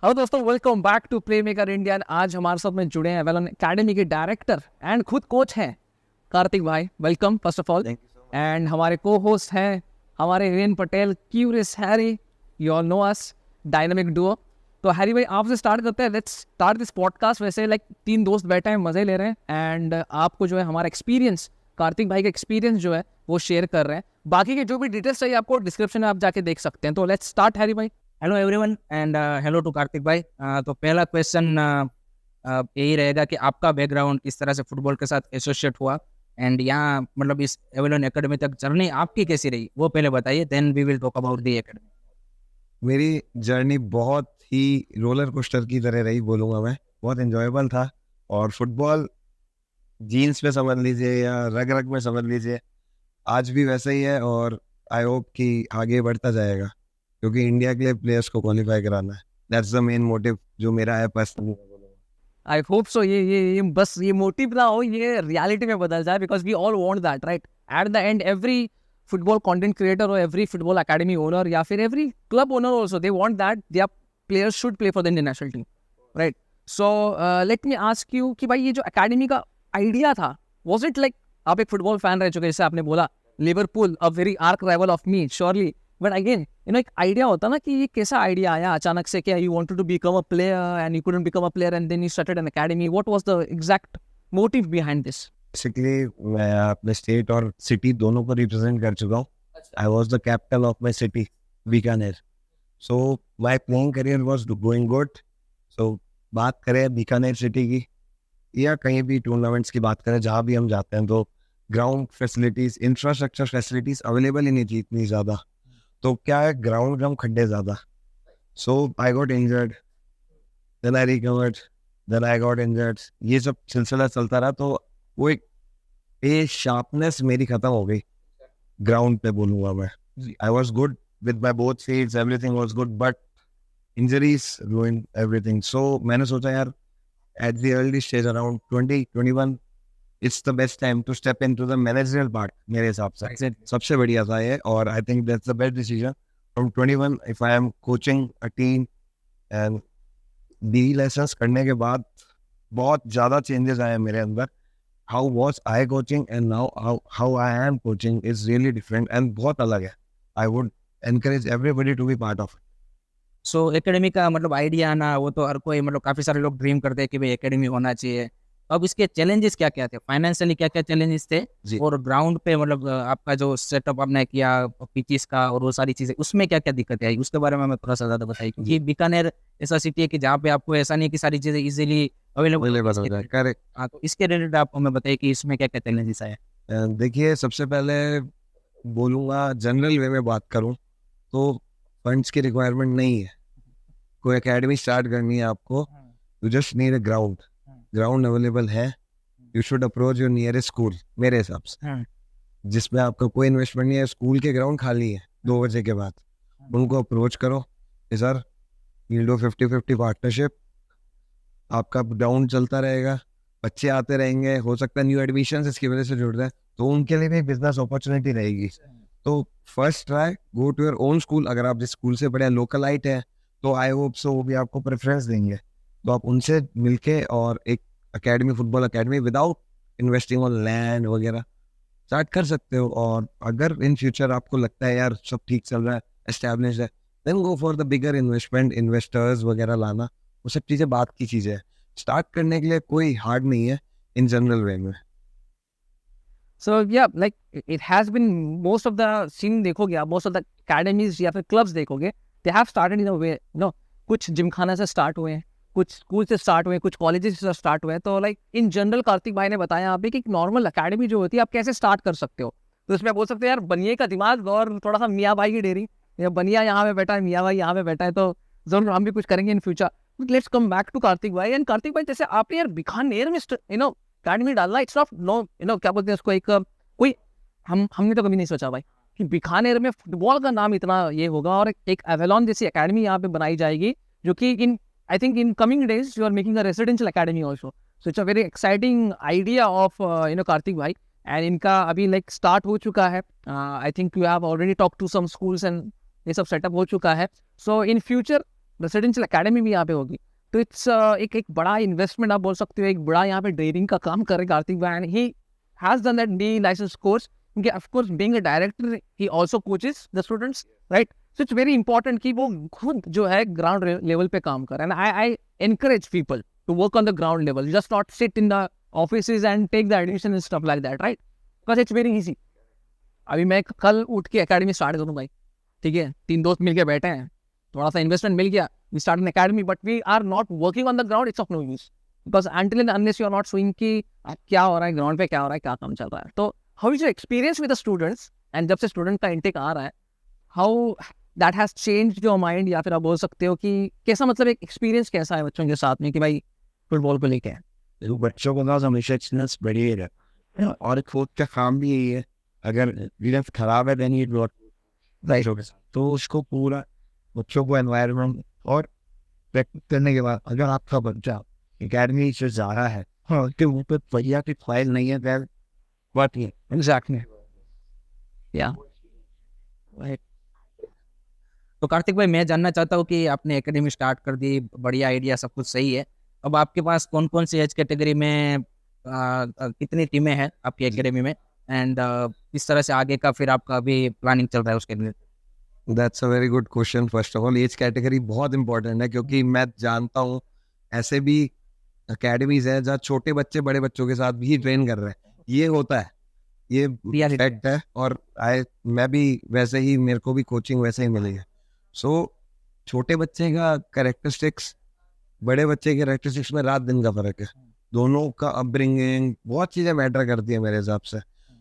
Hello दोस्तों, welcome back to Play Maker India. आज हमारे साथ में जुड़े हैं वेलन एकेडमी के डायरेक्टर एंड खुद कोच हैं कार्तिक भाई। Welcome first of all. And हमारे को होस्ट हैं हमारे Viren Patel, curious Harry. You all know us, dynamic duo. तो हैरी भाई आपसे स्टार्ट करते हैं। Let's start this podcast. वैसे लाइक 3 दोस्त बैठे हैं, मज़े ले रहे हैं एंड आपको जो है हमारा एक्सपीरियंस, कार्तिक भाई का एक्सपीरियंस जो है वो शेयर कर रहे हैं। बाकी के जो भी डिटेल्स चाहिए आपको डिस्क्रिप्शन में आप जाके देख सकते हैं। तो लेट्स स्टार्ट हैरी भाई। Hello everyone and hello to Kartik भाई। तो पहला क्वेश्चन यही रहेगा कि आपका बैकग्राउंड किस तरह से फुटबॉल के साथ एसोसिएट हुआ एंड यहाँ मतलब इस एवेलन एकेडमी तक जर्नी आपकी कैसी रही वो पहले बताइए, then we will talk about the academy. मेरी जर्नी बहुत ही रोलर कोस्टर की तरह रही बोलूँगा मैं। बहुत एंजॉयबल था और फुटबॉल जीन्स में समझ लीजिए या रग रग में समझ लीजिए, आज भी वैसा ही है और आई होप कि आगे बढ़ता जाएगा क्योंकि इंडिया के लिए प्लेयर्स को क्वालिफाई कराना है। दैट्स द मेन मोटिव जो मेरा है पर्सनली। आई होप सो ये बस ये मोटिव ना हो, ये रियलिटी में बदल जाए, because we all want that right. At the end every football content creator और एवरी फुटबॉल एकेडमी ओनर या फिर every club owner also they want that their players should play for the Indian national team, right. So let me ask you कि भाई ये जो academy का idea था, was it like, आप एक फुटबॉल फैन रह चुके, जैसे आपने बोला Liverpool a very arc rival of me surely, but again एक आइडिया होता ना कि ये कैसा आइडिया आया अचानक से, क्या you wanted to become a player and you couldn't become a player and then you started an academy. What was the exact motive behind this? Basically मैं अपने स्टेट और सिटी दोनों को रिप्रेजेंट कर चुका हूँ। I was the capital of my city Bikaner. So my playing career was going good. So बात करें बीकानेर सिटी की या कहीं भी टूर्नामेंट्स की बात करें, जहाँ भी हम जाते हैं तो ground facilities, infrastructure facilities available ही नहीं थी इतनी ज़्यादा। तो क्या है, ग्राउंड कम, खड्डे ज़्यादा। So I got injured, then I recovered, then I got injured. ये सब सिलसिला चलता रहा तो वो एक शार्पनेस मेरी खत्म हो गई ग्राउंड पे बोलूँगा मैं। I was good with my both fields, everything was good, but injuries ruined everything. So मैंने सोचा यार at the early stage around 20-21 it's the best time to step into the managerial part मेरे हिसाब से सबसे बढ़िया था ये। और I think that's the best decision from 21 if I am coaching a team and D lessons करने के बाद बहुत ज़्यादा changes आए मेरे अंदर। How was I coaching and now how I am coaching is really different and बहुत अलग है। I would encourage everybody to be part of it. So academy का मतलब आइडिया आना वो तो हर कोई, मतलब काफ़ी सारे लोग ड्रीम करते हैं कि भाई एकेडमी होना चाहिए। अब इसके चैलेंजेस क्या क्या थे, फाइनेंशियली क्या क्या चैलेंजेस थे, और ग्राउंड पे मतलब आपका जो सेटअप आपने किया पिचेस का और वो सारी चीज़ें, उसमें क्या क्या दिक्कतें आई, उसके बारे में हमें थोड़ा सा ज़्यादा बताइए। क्योंकि बीकानेर ऐसा सिटी है कि जहाँ पे आपको ऐसा नहीं कि सारी चीज़ें इजीली अवेलेबल हो जाए। करेक्ट। हाँ, तो इसके रिलेटेड आप हमें बताइए कि इसमें क्या क्या चैलेंजेस आए। देखिए, सबसे पहले बोलूँगा जनरल वे में बात करूँ तो फंड्स की रिक्वायरमेंट नहीं है। कोई एकेडमी स्टार्ट करनी है आपको, you just need a ground. Ground available है, you should approach your nearest school मेरे हिसाब से, जिसमें आपका कोई इन्वेस्टमेंट नहीं है। स्कूल के ग्राउंड खाली है 2 बजे के बाद, उनको अप्रोच करो कि सर वील डू 50-50 पार्टनरशिप। आपका ग्राउंड चलता रहेगा, बच्चे आते रहेंगे, हो सकता है न्यू एडमिशन इसकी वजह से जुड़ रहे हैं, तो उनके लिए भी बिजनेस अपॉर्चुनिटी रहेगी। तो first try go to your own school. अगर आप जिस स्कूल से पढ़े लोकलाइट है तो आई होप सो वो भी आपको प्रेफरेंस देंगे, तो आप उनसे मिलके और एक academy, football academy without investing on land वगैरह स्टार्ट कर सकते हो। और अगर इन फ्यूचर आपको लगता है यार सब ठीक चल रहा है, एस्टैब्लिश है, then go for the bigger investment, investors वगैरह लाना, वो सब चीज़ें बात की चीज़ें हैं। स्टार्ट करने के लिए कोई हार्ड नहीं है इन जनरल वे में। So yeah, like it has been most of the scene देखोगे आप, most of the academies या फिर clubs देखोगे, they have started in a way, you know, कुछ जिमखाना से स्टार्ट हुए हैं, कुछ स्कूल से स्टार्ट हुए हैं, कुछ कॉलेजेस से स्टार्ट हुए हैं। तो लाइक इन जनरल कार्तिक भाई ने बताया यहाँ पे कि एक नॉर्मल एकेडमी जो होती है आप कैसे स्टार्ट कर सकते हो। तो इसमें बोल सकते हैं यार बनिए का दिमाग और थोड़ा सा मियाँ भाई की डेयरी, या बनिया यहाँ पे बैठा है, मियाँ भाई यहाँ पे बैठा है, तो जरूर हम भी कुछ करेंगे in future. Let's come back to Kartik भाई। एंड कार्तिक भाई, जैसे आपने यार बीकानेर में एकेडमी डालना, इट्स नॉट नो क्या बोलते हैं उसको, एक कोई हमने तो कभी नहीं सोचा भाई कि बीकानेर में फुटबॉल का नाम इतना ये होगा और एक एवेलॉन जैसी एकेडमी यहाँ पे बनाई जाएगी, जो कि in I think in coming days you are making a residential academy also. So it's a very exciting idea of Kartik भाई। एंड इनका अभी लाइक स्टार्ट हो चुका है। I think you have already talk to some schools and ये सब setup हो चुका है। So in future residential academy भी यहाँ पे होगी, तो इट्स एक बड़ा इन्वेस्टमेंट आप बोल सकते हो, एक बड़ा यहाँ पे ड्रेनिंग का काम करे कार्तिक भाई, and he has done that D licence course, क्योंकि of course being a director he also coaches the students, right? So it's very important कि वो खुद जो है ग्राउंड लेवल पे काम करे, and I encourage people to work on the ground level, just not sit in the offices and take the admission and stuff like that, right? Because it's very easy. अभी मैं कल उठ के academy start करूँ भाई, ठीक है, 3 दोस्त मिलके बैठे हैं, थोड़ा सा इन्वेस्टमेंट मिल गया, we start an academy, but we are not working on the ground, it's of no use, because until and unless you are not showing कि क्या हो रहा है ग्राउंड पे, क्या हो रहा है, क्या काम चल रहा है. तो how is your experience with the students, and जब से स्टूडेंट का इंटेक आ रहा है, how that has changed your mind, या फिर आप बोल सकते हो कि कैसा, मतलब एक एक्सपीरियंस कैसा है बच्चों के साथ में कि भाई फुटबॉल को लेके? तो बच्चों को ना हमेशा एक्सपीरियंस बढ़िया है, और कोच का काम भी यही है, अगर लीडर खराब है देन इट नॉट राइट होगा, तो उसको पूरा बच्चों को एनवायरनमेंट और प्रैक्टिस करने के बाद अगर आपका बच्चा एकेडमी से जा रहा है, हाँ, कि वो पे भैया की फाइल नहीं है, देन व्हाट एग्जैक्टली, या तो कार्तिक भाई, मैं जानना चाहता हूँ कि आपने एकेडमी स्टार्ट कर दी, बढ़िया आइडिया, सब कुछ सही है, अब आपके पास कौन कौन सी एज कैटेगरी में कितनी टीमें हैं आपकी एकेडमी में, एंड किस तरह से आगे का फिर आपका अभी प्लानिंग चल रहा है उसके लिए? That's a very good question. First of all age category बहुत इंपॉर्टेंट है, क्योंकि मैं जानता हूँ ऐसे भी अकेडमीज है जहाँ छोटे बच्चे बड़े बच्चों के साथ भी ट्रेन कर रहे हैं, ये होता है, ये फैक्ट है, और मैं भी वैसे ही, मेरे को भी कोचिंग वैसे ही मिली है. सो छोटे बच्चे का कैरेक्टरिस्टिक्स बड़े बच्चे के कैरेक्टरिस्टिक्स में रात दिन का फर्क है, दोनों का अपब्रिंगिंग, बहुत चीज़ें मैटर करती है मेरे हिसाब से.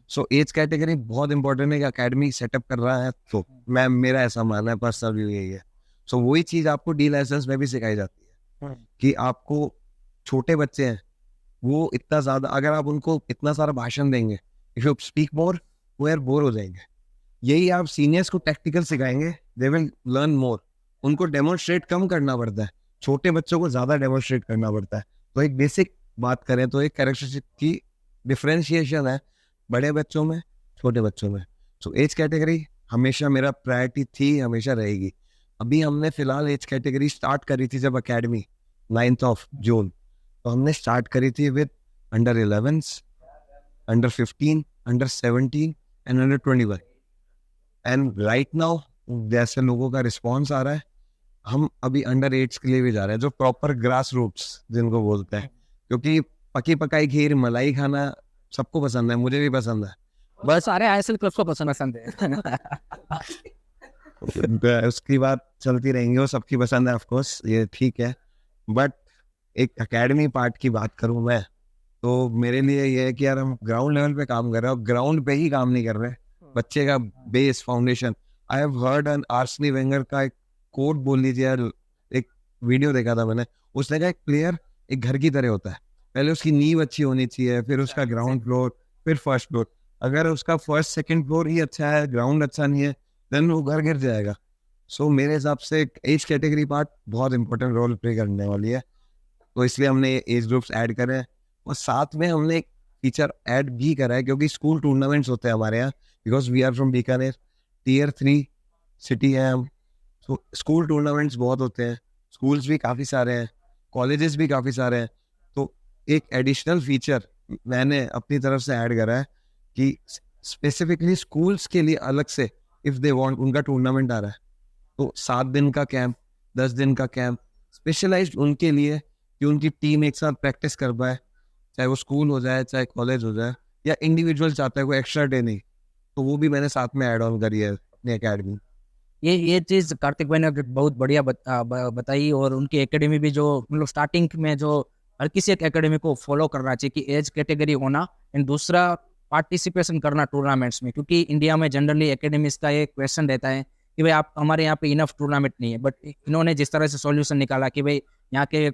सो एज कैटेगरी बहुत इंपॉर्टेंट है कि अकेडमी सेटअप कर रहा है, तो मेरा ऐसा मानना है, पर्सनल व्यू यही है. सो वही चीज़ आपको डी लाइसेंस में भी सिखाई जाती है कि आपको छोटे बच्चे हैं, वो इतना ज़्यादा, अगर आप उनको इतना सारा भाषण देंगे, इफ यू स्पीक मोर, वो यार बोर हो जाएंगे. यही आप सीनियर्स को टैक्टिकल सिखाएंगे, दे विल लर्न मोर. उनको डेमोन्स्ट्रेट कम करना पड़ता है, छोटे बच्चों को ज़्यादा डेमोन्स्ट्रेट करना पड़ता है. तो एक बेसिक बात करें तो एक कैरेक्टरिस्टिक की डिफरेंशिएशन है बड़े बच्चों में, छोटे बच्चों में. सो एज कैटेगरी हमेशा मेरा प्रायोरिटी थी, हमेशा रहेगी. अभी हमने फिलहाल एज कैटेगरी स्टार्ट करी थी जब अकेडमी 9 जून, तो हमने स्टार्ट करी थी with under 11s, under 15, under 17 and under 21. And right now जैसे लोगों का रिस्पॉन्स आ रहा है, हम अभी अंडर 8 के लिए भी जा रहे हैं, जो प्रॉपर ग्रास रूट्स जिनको बोलते हैं, क्योंकि पकी पकाई खीर मलाई खाना सबको पसंद है, मुझे भी पसंद है, बस सारे आईएसएल क्लब्स को पसंद है. उसकी बात चलती रहेंगी, वो सबकी पसंद है, ऑफ कोर्स ये ठीक है. बट एक एकेडमी पार्ट की बात करूं मैं, तो मेरे लिए ये है कि यार हम ग्राउंड लेवल पे काम कर रहे हैं, और ग्राउंड पे ही काम नहीं कर रहे, बच्चे का base foundation. I have heard an Arsene Wenger का एक कोट बोल लीजिए यार, एक वीडियो देखा था मैंने, उसने कहा एक प्लेयर एक घर की तरह होता है, पहले उसकी नींव अच्छी होनी चाहिए, फिर उसका ग्राउंड फ्लोर, फिर फर्स्ट फ्लोर. अगर उसका फर्स्ट सेकंड फ्लोर ही अच्छा है, ग्राउंड अच्छा नहीं है, देन वो घर गिर जाएगा. सो मेरे हिसाब से एज कैटेगरी पार्ट बहुत इंपॉर्टेंट रोल प्ले करने वाली है, तो इसलिए हमने एज ग्रुप्स ऐड करे हैं. और साथ में हमने एक फीचर ऐड भी करा है, क्योंकि स्कूल टूर्नामेंट्स होते हैं हमारे यहाँ, because we are from Bikaner, Tier 3 city है हम. तो स्कूल टूर्नामेंट्स बहुत होते हैं, स्कूल्स भी काफ़ी सारे हैं, कॉलेजेस भी काफ़ी सारे हैं. तो एक एडिशनल फीचर मैंने अपनी तरफ से ऐड करा है कि स्पेसिफिकली स्कूल्स के लिए अलग से, इफ़ दे वांट, उनका टूर्नामेंट आ रहा है तो 7 दिन का कैंप, 10 दिन का कैंप स्पेशलाइज्ड उनके लिए, कि उनकी टीम एक साथ प्रैक्टिस कर पाए, चाहे वो स्कूल हो जाए, चाहे कॉलेज हो जाए, या इंडिविजुअल चाहता है कोई एक्स्ट्रा डे नहीं, तो वो भी मैंने साथ में ऐड ऑन करी है अपनी एकेडमी. ये चीज़ कार्तिक भाई ने बहुत बढ़िया बताई, और उनकी एकेडमी भी जो मतलब स्टार्टिंग में जो हर किसी एक एकेडमी को फॉलो करना चाहिए कि एज कैटेगरी होना, एंड दूसरा पार्टिसिपेशन करना टूर्नामेंट्स में, क्योंकि इंडिया में जनरली एकेडमीज का एक क्वेश्चन रहता है कि भाई आप हमारे यहाँ पे इनफ टूर्नामेंट नहीं है, बट इन्होंने जिस तरह से सॉल्यूशन निकाला कि भाई यहाँ के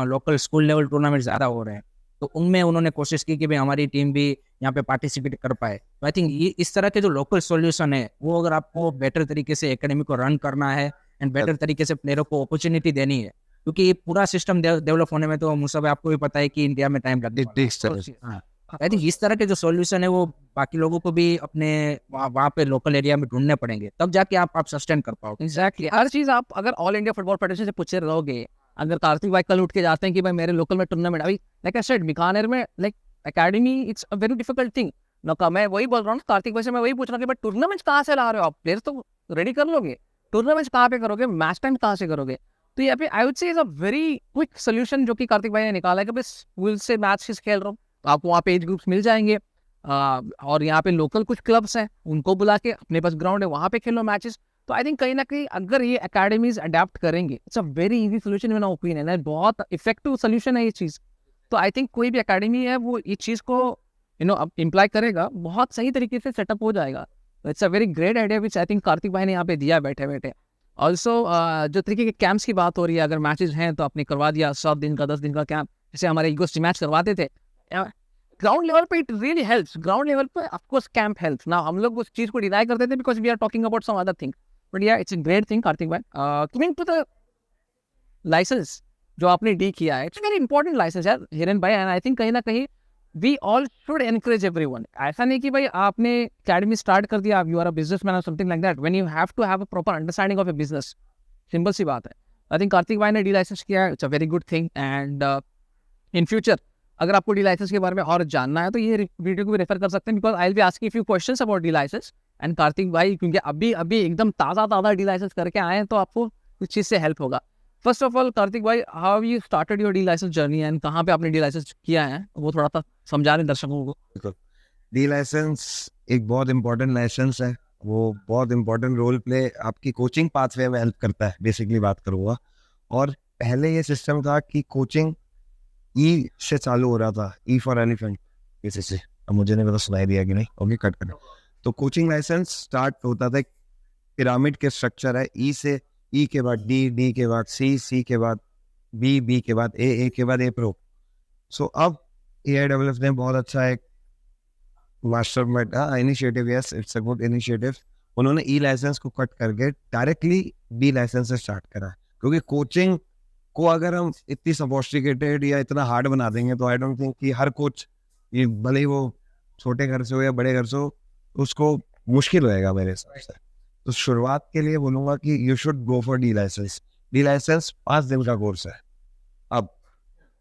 लोकल स्कूल लेवल टूर्नामेंट ज़्यादा हो रहे हैं, तो उनमें उन्होंने कोशिश की कि भाई हमारी टीम भी यहाँ पे पार्टिसिपेट कर पाए. तो आई थिंक ये इस तरह के जो लोकल सॉल्यूशन है, वो अगर आपको बेटर तरीके से एकेडमी को रन करना है एंड बेटर तरीके से प्लेयरों को अपॉर्चुनिटी देनी है, क्योंकि ये पूरा सिस्टम डेवलप होने में तो मुझे आपको भी पता है कि इंडिया में टाइम लगता है. आई थिंक इस तरह के जो सॉल्यूशन है वो बाकी लोगों को भी अपने वहाँ पे लोकल एरिया में ढूंढने पड़ेंगे, तब जाके आप सस्टेन कर पाओगे। एग्जैक्टली हर चीज आप अगर ऑल इंडिया फुटबॉल फेडरेशन से पूछे रहोगे, अगर कार्तिक भाई कल उठ के जाते हैं कि भाई मेरे लोकल में टूर्नामेंट, अभी लाइक आई सेड बीकानेर में like academy it's a very difficult thing ना का, मैं वही बोल रहा हूँ कार्तिक भाई से, मैं वही पूछ रहा हूँ कि भाई टूर्नामेंट्स कहाँ से ला रहे हो आप, प्लेयर्स तो रेडी कर लोगे, टूर्नामेंट्स कहाँ पे करोगे, मैच टाइम कहाँ से करोगे। तो यहाँ पे I would say is a very quick solution जो कि कार्तिक भाई ने निकाला है कि बस स्कूल से मैच खेल रहा हूँ तो आपको वहाँ पे एज ग्रुप्स मिल जाएंगे, और यहाँ पे लोकल कुछ क्लब्स हैं उनको बुला के अपने पास ग्राउंड है वहाँ पे खेलो मैचेस। तो आई थिंक कहीं ना कहीं अगर ये अकेडमीज अडेप्ट करेंगे, it's a very easy solution in opinion है, बहुत इफेक्टिव सोल्यूशन है ये चीज़। तो आई थिंक कोई भी अकेडमी है वो इस चीज़ को अब इम्प्लाई करेगा, बहुत सही तरीके से सेटअप हो जाएगा। It's a very great idea which I think Kartik भाई ने यहाँ पे दिया बैठे बैठे। ऑल्सो जो तरीके के कैंप्स की बात हो रही है, अगर मैचेस हैं तो आपने करवा दिया 7 दिन का 10 दिन का कैंप, जैसे हमारे ईगोस्टी मैच करवाते थे ग्राउंड लेवल पे, it really helps. Ground level पे ऑफ कोर्स कैंप हेल्प्स ना, हम लोग उस चीज को डिनाई करते थे because we are talking about some other thing, but yeah it's a great thing Kartik भाई। कमिंग टू द लाइसेंस जो आपने डी किया है, इट्स वेरी इंपॉर्टेंट लाइसेंस यार हिरेन भाई, एंड आई थिंक कहीं ना कहीं we all should encourage everyone. ऐसा नहीं कि भाई आपने अकेडमी स्टार्ट कर दिया, यू आर अ बिजनेसमैन और something like that, when you have to have a proper understanding of a business, simple सी बात है। आई थिंक कार्तिक भाई ने डी लाइसेंस किया है, it's a very good thing, and in future अगर आपको डी लाइसेंस के बारे में और जानना है तो ये वीडियो को भी रेफर कर सकते हैं, because I will be asking few questions about D license and Kartik भाई, क्योंकि अभी अभी एकदम ताज़ा डी लाइसेंस करके आए हैं तो आपको कुछ चीज़ से हेल्प होगा। फर्स्ट ऑफ ऑल कार्तिक भाई, how you started your D license journey and कहाँ पे आपने डी लाइसेंस किया है, वो थोड़ा सा समझा रहे दर्शकों को। डी लाइसेंस एक बहुत इंपॉर्टेंट लाइसेंस है, वो बहुत इंपॉर्टेंट रोल प्ले आपकी कोचिंग पाथवे में हेल्प करता है, बेसिकली बात करूँगा। और पहले ये सिस्टम था कि कोचिंग ई से चालू हो रहा था, ई फॉर एलिफेंट किसी से, अब मुझे नहीं पता सुनाई दिया कि नहीं, ओके कट कर। तो कोचिंग लाइसेंस स्टार्ट होता था, पिरामिड के स्ट्रक्चर है, ई से, ई के बाद डी, डी के बाद सी, सी के बाद बी, बी के बाद ए के बाद ए प्रो। सो अब AIFF ने बहुत अच्छा एक master initiative, yes it's a good initiative, उन्होंने ई लाइसेंस को कट करके डायरेक्टली बी लाइसेंस से स्टार्ट करा, क्योंकि कोचिंग को अगर हम इतनी सोफिस्टिकेटेड या इतना हार्ड बना देंगे तो आई डोंट थिंक कि हर कोच, ये भले ही वो छोटे घर से हो या बड़े घर से हो, उसको मुश्किल रहेगा मेरे हिसाब से। तो शुरुआत के लिए बोलूँगा कि you should go for D license. D license 5 दिन का कोर्स है, अब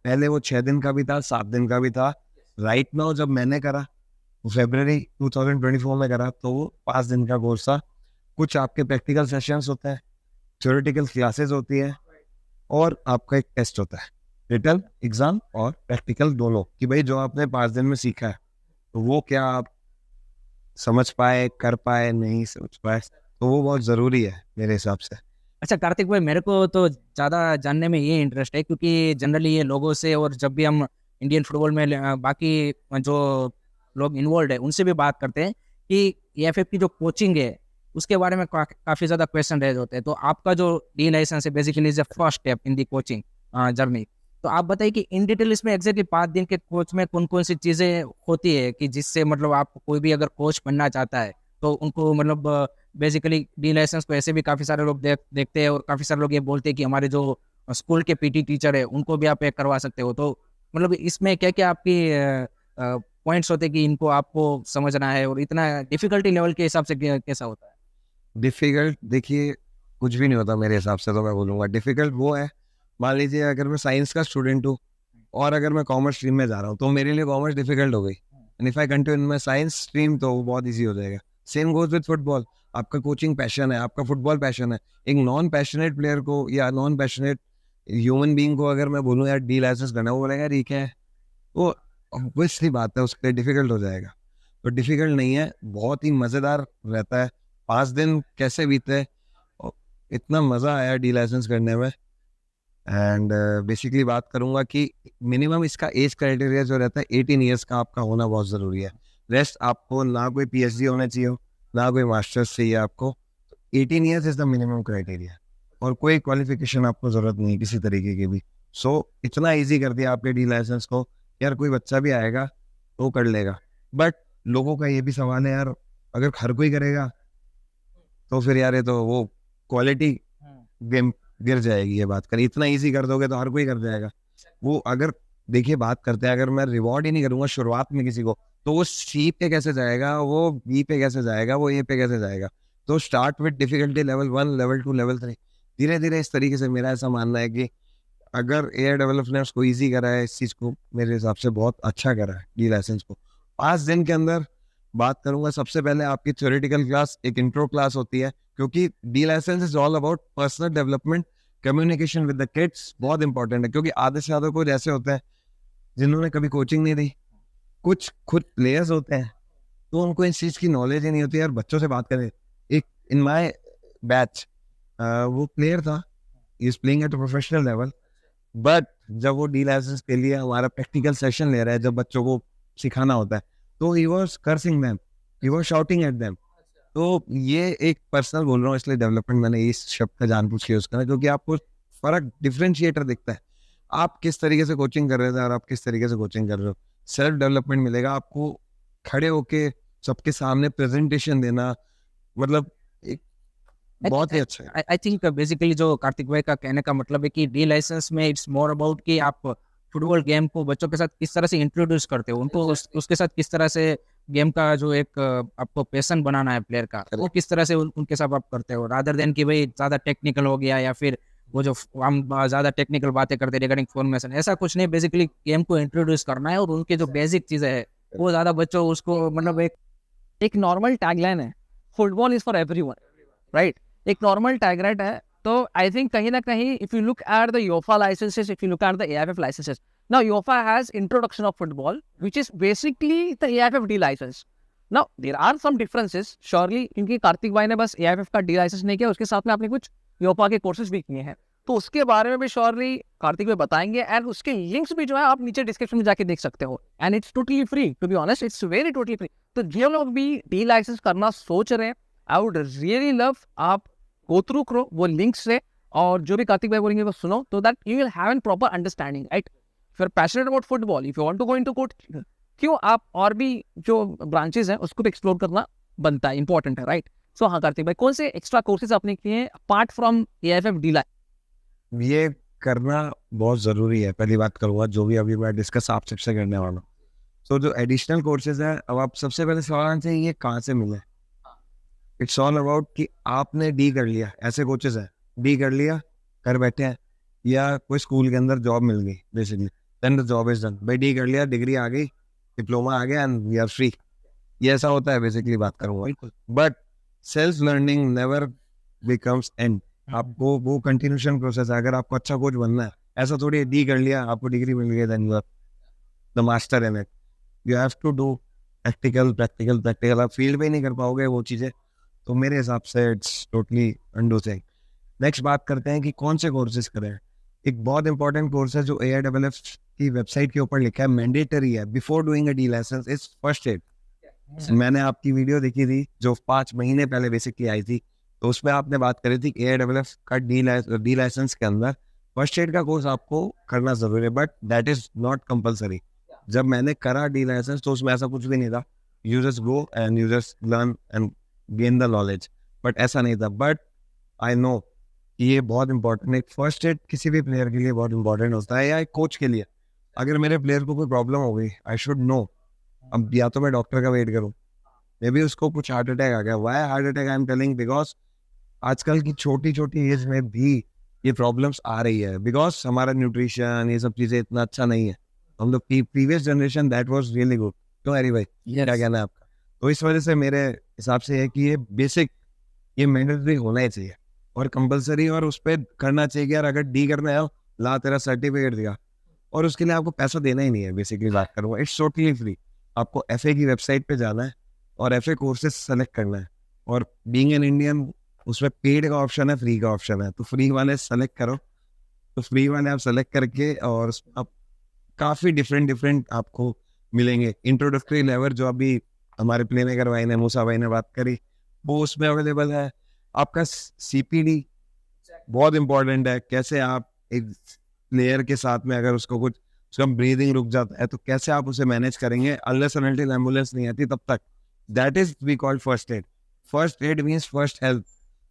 पहले वो 6 दिन का भी था, 7 दिन का भी था। राइट नाउ जब मैंने करा फरवरी 2024 में करा तो वो 5 दिन का कोर्स था। कुछ आपके प्रैक्टिकल सेशंस होते हैं, थ्योरेटिकल क्लासेस होती है, और आपका एक टेस्ट होता है, रिटन एग्जाम और प्रैक्टिकल दोनों, कि भाई जो आपने 5 दिन में सीखा है तो वो क्या आप समझ पाए, कर पाए, नहीं समझ पाए, तो वो बहुत ज़रूरी है मेरे हिसाब से। अच्छा कार्तिक भाई, मेरे को तो ज़्यादा जानने में ये इंटरेस्ट है क्योंकि जनरली ये लोगों से, और जब भी हम इंडियन फुटबॉल में बाकी जो लोग इन्वॉल्व है उनसे भी बात करते हैं कि AFF की जो कोचिंग है उसके बारे में काफ़ी ज़्यादा क्वेश्चन रेज होते हैं। तो आपका जो डी लाइसेंस है basically is the first step in the coaching journey. तो आप बताइए कि इन डिटेल इसमें एग्जैक्टली 5 दिन के कोच में कौन कौन सी चीज़ें होती है कि जिससे मतलब आप कोई भी अगर कोच बनना चाहता है तो उनको मतलब बेसिकली डी लाइसेंस को ऐसे भी काफ़ी सारे लोग देखते हैं, और काफ़ी सारे लोग ये बोलते हैं कि हमारे जो स्कूल के PT टीचर है उनको भी आप एक करवा सकते हो। तो मतलब इसमें क्या क्या आपकी पॉइंट्स होते हैं कि इनको आपको समझना है, और इतना डिफिकल्टी लेवल के हिसाब से कैसा होता है? डिफ़िकल्ट देखिए कुछ भी नहीं होता मेरे हिसाब से, तो मैं बोलूँगा डिफ़िकल्ट वो है, मान लीजिए अगर मैं साइंस का स्टूडेंट हूँ और अगर मैं कॉमर्स स्ट्रीम में जा रहा हूँ तो मेरे लिए कॉमर्स डिफ़िकल्ट हो गई, and if I continue in my science stream तो वो बहुत ईजी हो जाएगा। सेम गोज विद फुटबॉल, आपका कोचिंग पैशन है, आपका फुटबॉल पैशन है, एक नॉन पैशनेट प्लेयर को या नॉन पैशनेट ह्यूमन बीइंग को अगर मैं बोलूँ यार डी लाइसेंस करना, वो बोलेगा ठीक है, वो ऑब्वियसली बात है उसके लिए डिफ़िकल्ट हो जाएगा। तो डिफ़िकल्ट नहीं है, बहुत ही मज़ेदार रहता है। 5 दिन कैसे बीते, इतना मज़ा आया डी लाइसेंस करने में। एंड बेसिकली बात करूँगा कि मिनिमम इसका एज क्राइटेरिया जो रहता है 18 ईयर्स का आपका होना बहुत ज़रूरी है। रेस्ट आपको ना कोई PhD होना चाहिए, ना कोई मास्टर्स चाहिए आपको, 18 years is the minimum criteria, और कोई क्वालिफिकेशन आपको ज़रूरत नहीं किसी तरीके की भी। सो इतना ईजी कर दिया आपके डी लाइसेंस को, यार कोई बच्चा भी आएगा तो कर लेगा। बट लोगों का ये भी सवाल है यार, अगर हर कोई करेगा तो फिर यार ये तो वो क्वालिटी गेम गिर जाएगी। ये बात करें, इतना इजी कर दोगे तो हर कोई कर जाएगा। वो अगर देखिए बात करते हैं, अगर मैं रिवॉर्ड ही नहीं करूंगा शुरुआत में किसी को, तो वो सी पे कैसे जाएगा, वो बी पे कैसे जाएगा, वो ए पे कैसे जाएगा। तो start with difficulty level 1, level 2, level 3, धीरे धीरे इस तरीके से। मेरा ऐसा मानना है कि अगर एआई डेवलपर ने उसको ईजी करा है इस चीज़ को, मेरे हिसाब से बहुत अच्छा करा है डी लाइसेंस को। 5 दिन के अंदर बात करूंगा, सबसे पहले आपकी थ्योरेटिकल क्लास, एक इंट्रो क्लास होती है, क्योंकि D license is all about personal development, communication with the kids बहुत इंपॉर्टेंट है। क्योंकि आधे से ज़्यादा कुछ ऐसे होते हैं जिन्होंने कभी कोचिंग नहीं दी, कुछ खुद प्लेयर्स होते हैं तो उनको इस चीज़ की नॉलेज ही नहीं होती है। और बच्चों से बात करें, एक इन माय बैच वो प्लेयर था, is playing at a professional level, but जब वो डी लाइसेंस के लिए हमारा प्रैक्टिकल सेशन ले रहा है, जब बच्चों को सिखाना होता है, तो he was cursing them, he was shouting at them. तो ये एक पर्सनल बोल रहा हूँ, इसलिए डेवलपमेंट मैंने इस शब्द का जानबूझ के यूज करा, क्योंकि आपको फर्क, डिफरेंशिएटर दिखता है आप किस तरीके से कोचिंग कर रहे थे और आप किस तरीके से कोचिंग कर रहे हो। सेल्फ डेवलपमेंट मिलेगा आपको, खड़े होके सबके सामने प्रेजेंटेशन देना, मतलब एक बहुत ही अच्छा है। आई थिंक बेसिकली जो कार्तिक भाई का कहने का मतलब है कि डी लाइसेंस में इट्स मोर अबाउट कि आप फुटबॉल गेम को बच्चों के साथ किस तरह से इंट्रोड्यूस करते हो, उनको उसके साथ किस तरह से गेम का जो एक आपको पैशन बनाना है प्लेयर का, वो किस तरह से उनके साथ आप करते हो, रादर देन कि भाई ज़्यादा टेक्निकल हो गया या फिर वो जो हम ज़्यादा टेक्निकल बातें करते रिगार्डिंग फॉर्मेशन, ऐसा कुछ नहीं। बेसिकली गेम को इंट्रोड्यूस करना है और उनके जो बेसिक चीज़ें है वो ज़्यादा बच्चों उसको मतलब एक नॉर्मल टैगलाइन है, football is for everyone, right. एक नॉर्मल टैगलाइन है। तो आई थिंक कहीं ना कहीं if you look at the Yofa licences, if you look at the AIFF licences, now Yofa has introduction of football which is basically the AIFF D licence. Now there are some differences surely, क्योंकि कार्तिक भाई ने बस AIFF का D licence नहीं किया, उसके साथ में आपने कुछ योफा के कोर्सेज भी किए हैं, तो उसके बारे में भी श्योरली कार्तिक भाई बताएंगे। एंड उसके लिंक्स भी जो है आप नीचे डिस्क्रिप्शन में जाके देख सकते हो, and it's totally free, to be honest it's very totally free. तो जो लोग भी डी लाइसेंस करना सोच रहे हैं, आई वुड रियली लव आप गो थ्रू करो वो लिंक्स से, और जो भी कार्तिक भाई बोलेंगे वो सुनो, तो that you will have an proper understanding, right. If you are passionate about football, if you want to go into coach, क्यों आप और भी जो ब्रांचेस हैं उसको भी एक्सप्लोर करना बनता है, इंपॉर्टेंट है, राइट। सो हाँ कार्तिक भाई, कौन से एक्स्ट्रा कोर्सेज आपने किए हैं apart from AIFF D license? ये करना बहुत ज़रूरी है, पहली बात करूँगा, जो भी अभी मैं डिस्कस आप सबसे करने वाला हूँ। तो जो एडिशनल कोर्सेज हैं, अब आप सबसे पहले सवाल से ये कहाँ से मिले। इट्स ऑल अबाउट कि आपने डी कर लिया, ऐसे कोचेस हैं, डी कर लिया, घर बैठे हैं, या कोई स्कूल के अंदर जॉब मिल गई, basically then the job is done. भाई डी कर लिया, डिग्री आ गई, डिप्लोमा आ गया, एंड वी आर फ्री। ये ऐसा होता है बेसिकली, बात करूँगा। But self learning never becomes and, आपको वो कंटिन्यूशन प्रोसेस है। अगर आपको अच्छा कोच बनना है, ऐसा थोड़ी डी कर लिया आपको डिग्री मिल गई then you are the master in it. You have to do practical practical practical. आप फील्ड में ही नहीं कर पाओगे वो चीज़ें, तो मेरे हिसाब से it's totally undo thing. Next बात करते हैं कि कौन से कोर्सेज करें। एक बहुत इंपॉर्टेंट कोर्स है जो AIFF की वेबसाइट के ऊपर लिखा है, मैंडेटरी है, before doing a D license is first aid. मैंने आपकी वीडियो देखी थी जो 5 महीने पहले बेसिकली आई थी, तो उसमें आपने बात करी थी कि AIFF का डी लाइसेंस के अंदर फर्स्ट एड का कोर्स आपको करना जरूरी है, but that is not compulsory. जब मैंने करा डी लाइसेंस तो उसमें ऐसा कुछ भी नहीं था, you just go and you just learn and gain the knowledge, but ऐसा नहीं था। बट आई नो कि ये बहुत इंपॉर्टेंट है, फर्स्ट एड किसी भी प्लेयर के लिए बहुत इंपॉर्टेंट होता है, या एक कोच के लिए। अगर मेरे प्लेयर को कोई प्रॉब्लम हो गई, आई शुड नो। अब या तो मैं डॉक्टर का वेट करूँ, मे बी उसको कुछ हार्ट अटैक आ गया, why heart attack I am telling, because आजकल की छोटी छोटी एज में भी ये प्रॉब्लम्स आ रही है, बिकॉज हमारा न्यूट्रिशन ये सब चीज़ें इतना अच्छा नहीं है। हम लोग previous generation that was really good. तो हरी भाई क्या कहना है आपका? तो इस वजह से मेरे हिसाब से है कि ये बेसिक, ये मैंडेटरी होना ही चाहिए और कंपलसरी, और उस पर करना चाहिए कि यार अगर डी करना है, ला तेरा सर्टिफिकेट दिया, और उसके लिए आपको पैसा देना ही नहीं है। बेसिकली बात करूँगा, इट्स टोटली फ्री। आपको FA की वेबसाइट पे जाना है और FA कोर्सेज सेलेक्ट करना है, और बीइंग एन इंडियन उसमें पेड का ऑप्शन है, फ्री का ऑप्शन है, तो फ्री वाले सेलेक्ट करो। तो फ्री वाले आप सेलेक्ट करके, और आप काफ़ी डिफरेंट आपको मिलेंगे। इंट्रोडक्टरी लेवल जो अभी हमारे प्ले मेकर भाई ने, मूसा भाई ने बात करी, वो उसमें अवेलेबल है। आपका CPD बहुत इंपॉर्टेंट है, कैसे आप एक प्लेयर के साथ में अगर उसको कुछ, उसका ब्रीदिंग रुक जाता है तो कैसे आप उसे मैनेज करेंगे, अनलेस एंड अनटिल एम्बुलेंस नहीं आती तब तक। That is we called first aid. First aid means first help.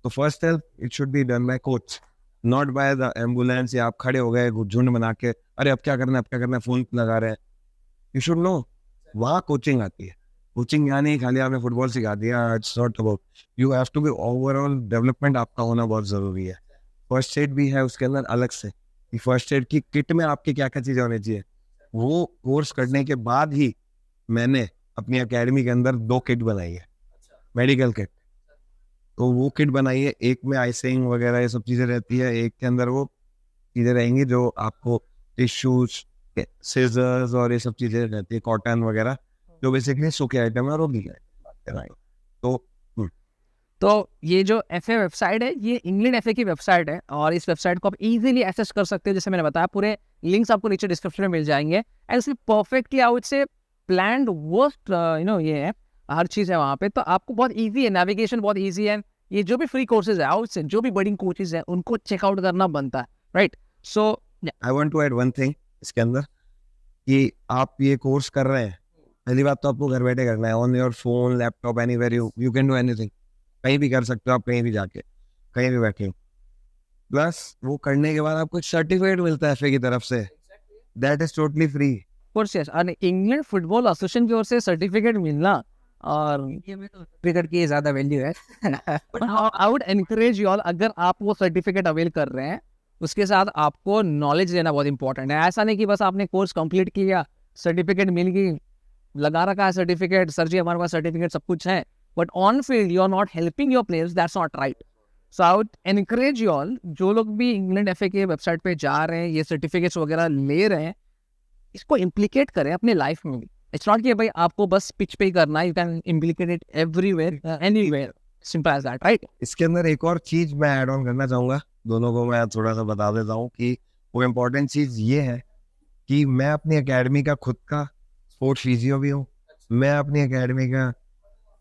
तो first help it should be done by coach. Not by the ambulance या आप खड़े हो गए झुंड बना के, अरे अब क्या करना है, अब क्या करना है, फोन लगा रहे हैं. यू शुड नो, वहाँ कोचिंग आती है. कोचिंग यहाँ नहीं खाली आपने फुटबॉल सिखा दिया, it's not about, you have to be overall development आपका होना बहुत जरूरी है. फर्स्ट एड भी है उसके अंदर अलग से, कि फर्स्ट एड की किट में आपकी क्या क्या चीजें होनी चाहिए. वो कोर्स करने के बाद ही मैंने अपनी एकेडमी के अंदर 2 किट बनाई है, मेडिकल किट. तो वो किट बनाई है, एक में आइसिंग वगैरह ये सब चीजें रहती है, एक के अंदर वो चीजें रहेंगी जो आपको टिश्यूज, सीजर्स और ये सब चीजें रहती है, कॉटन वगैरह, जो बेसिकली सूखे आइटम है और वो दी है. तो तो ये जो एफए वेबसाइट है, ये इंग्लैंड एफए की वेबसाइट है, और इस वेबसाइट को आप इजीली एक्सेस कर सकते हो. जैसे मैंने बताया, पूरे लिंक्स आपको नीचे डिस्क्रिप्शन में मिल जाएंगे. एंड इसमें perfectly I would say planned worst ये है, हर चीज़ है वहाँ पे. तो आपको बहुत ईजी है, नेविगेशन बहुत ईजी है. ये जो भी फ्री कोर्सेज है आउट से, जो भी बड़ी कोचेज है, उनको चेकआउट करना बनता है, right. So I want to add one thing इसके अंदर, कि आप ये कोर्स कर रहे हैं, पहली बात तो आपको घर बैठे करना है, on your phone, laptop, anywhere you can do anything. कहीं भी कर सकते हो आप, कहीं भी जाके, कहीं भी बैठे. प्लस वो करने के बाद आपको सर्टिफिकेट मिलता है एफए की तरफ से, that is totally free. Course yes, और इंग्लैंड फुटबॉल एसोसिएशन की ओर से सर्टिफिकेट मिलना, और क्रिकेट की ज़्यादा वैल्यू है. आई वुड एनकरेज यू ऑल, अगर आप वो सर्टिफिकेट अवेल कर रहे हैं, उसके साथ आपको नॉलेज लेना बहुत इंपॉर्टेंट है. ऐसा नहीं कि बस आपने कोर्स कंप्लीट किया, सर्टिफिकेट मिल गई, लगा रखा है सर्टिफिकेट, सर जी हमारे पास सर्टिफिकेट सब कुछ है, but on field you are not helping your players, that's not right. So I would encourage you all, जो लोग भी इंग्लैंड एफए के वेबसाइट पे जा रहे हैं, ये सर्टिफिकेट्स वगैरह ले रहे हैं, इसको इम्प्लीकेट करें अपने लाइफ में भी. इट्स नॉट कि भाई आपको बस पिच पे ही करना है, you can implicate it everywhere, anywhere, simple as that, right. इसके अंदर एक और चीज मैं ऐड ऑन करना चाहूंगा, दोनों को मैं थोड़ा सा बता देता हूँ, कि वो इम्पोर्टेंट चीज ये है कि मैं अपनी एकेडमी का खुद का स्पोर्ट्स फिजियो भी हूँ, मैं अपनी एकेडमी का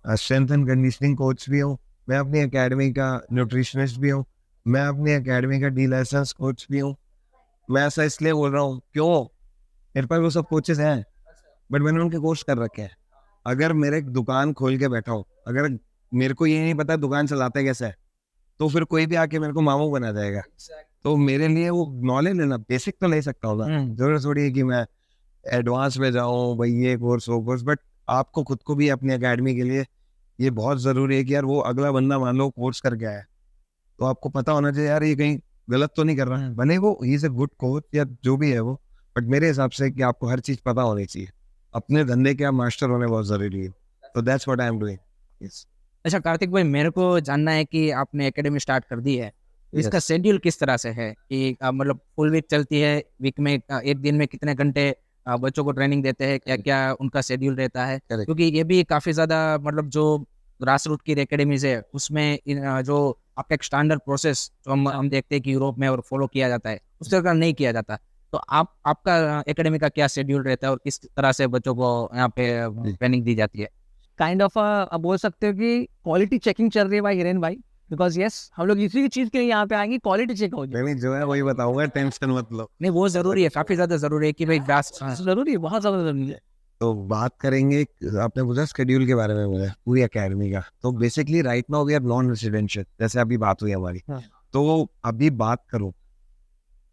स्ट्रेंथ एंड कंडीशनिंग कोच भी हूँ, मैं अपनी एकेडमी का न्यूट्रिशनिस्ट भी हूँ, मैं अपनी एकेडमी का डी लाइसेंस कोच भी हूँ. मैं ऐसा इसलिए बोल रहा हूँ, क्यों, मेरे पास वो सब कोचेस हैं, बट मैंने उनके कोर्स कर रखे हैं. अगर मेरे दुकान खोल के बैठा हूँ, अगर मेरे को ये नहीं पता दुकान चलाते कैसे है, तो फिर कोई भी आके मेरे को मामू बना जाएगा. तो मेरे लिए वो नॉलेज लेना, बेसिक तो ले सकता हूँ ना, जरूरत थोड़ी है कि मैं एडवांस में जाऊँ भाई, ये कोर्स वो कोर्स. बट आपको खुद को भी अपनी एकेडमी के लिए ये बहुत ज़रूरी है कि यार वो अगला बंदा मान लो कोर्स करके आया, तो आपको पता होना चाहिए यार ये कहीं गलत तो नहीं कर रहा है, भले वो he is a good coach या जो भी है वो, बट मेरे हिसाब से कि आपको हर चीज़ पता होनी चाहिए. अपने धंधे के आप मास्टर होने बहुत ज़रूरी है. तो that's what I am doing. अच्छा कार्तिक भाई, मेरे को जानना है कि आपने एकेडमी स्टार्ट कर दी है, इसका शेड्यूल किस तरह से है, कि मतलब फुल वीक चलती है, वीक में एक दिन में कितने घंटे बच्चों को ट्रेनिंग देते हैं, क्या क्या उनका शेड्यूल रहता है, क्योंकि ये भी काफ़ी ज़्यादा मतलब जो ग्रास रूट की एकेडमीज है उसमें जो आपका एक स्टैंडर्ड प्रोसेस जो हम देखते हैं कि यूरोप में और फॉलो किया जाता है, उस तरह का नहीं किया जाता. तो आपका एकेडमी का क्या शेड्यूल रहता है और किस तरह से बच्चों को यहाँ पे ट्रेनिंग दी जाती है? काइंड ऑफ आप बोल सकते हो कि क्वालिटी चेकिंग चल रही है भाई हिरेन भाई, बिकॉज यस हम लोग इसी चीज़ के लिए यहाँ पे आएंगे, क्वालिटी चेक होगी. नहीं जो है वही बताऊंगा, टेंशन मत लो. नहीं वो ज़रूरी है, काफ़ी ज़्यादा ज़रूरी है कि भाई ग्रास जरूरी है, बहुत ज़्यादा जरूरी है. तो बात करेंगे, आपने पूछा शेड्यूल के बारे में मुझे पूरी एकेडमी का. तो basically right now we are non residential, जैसे अभी बात हुई हमारी. तो अभी बात करूं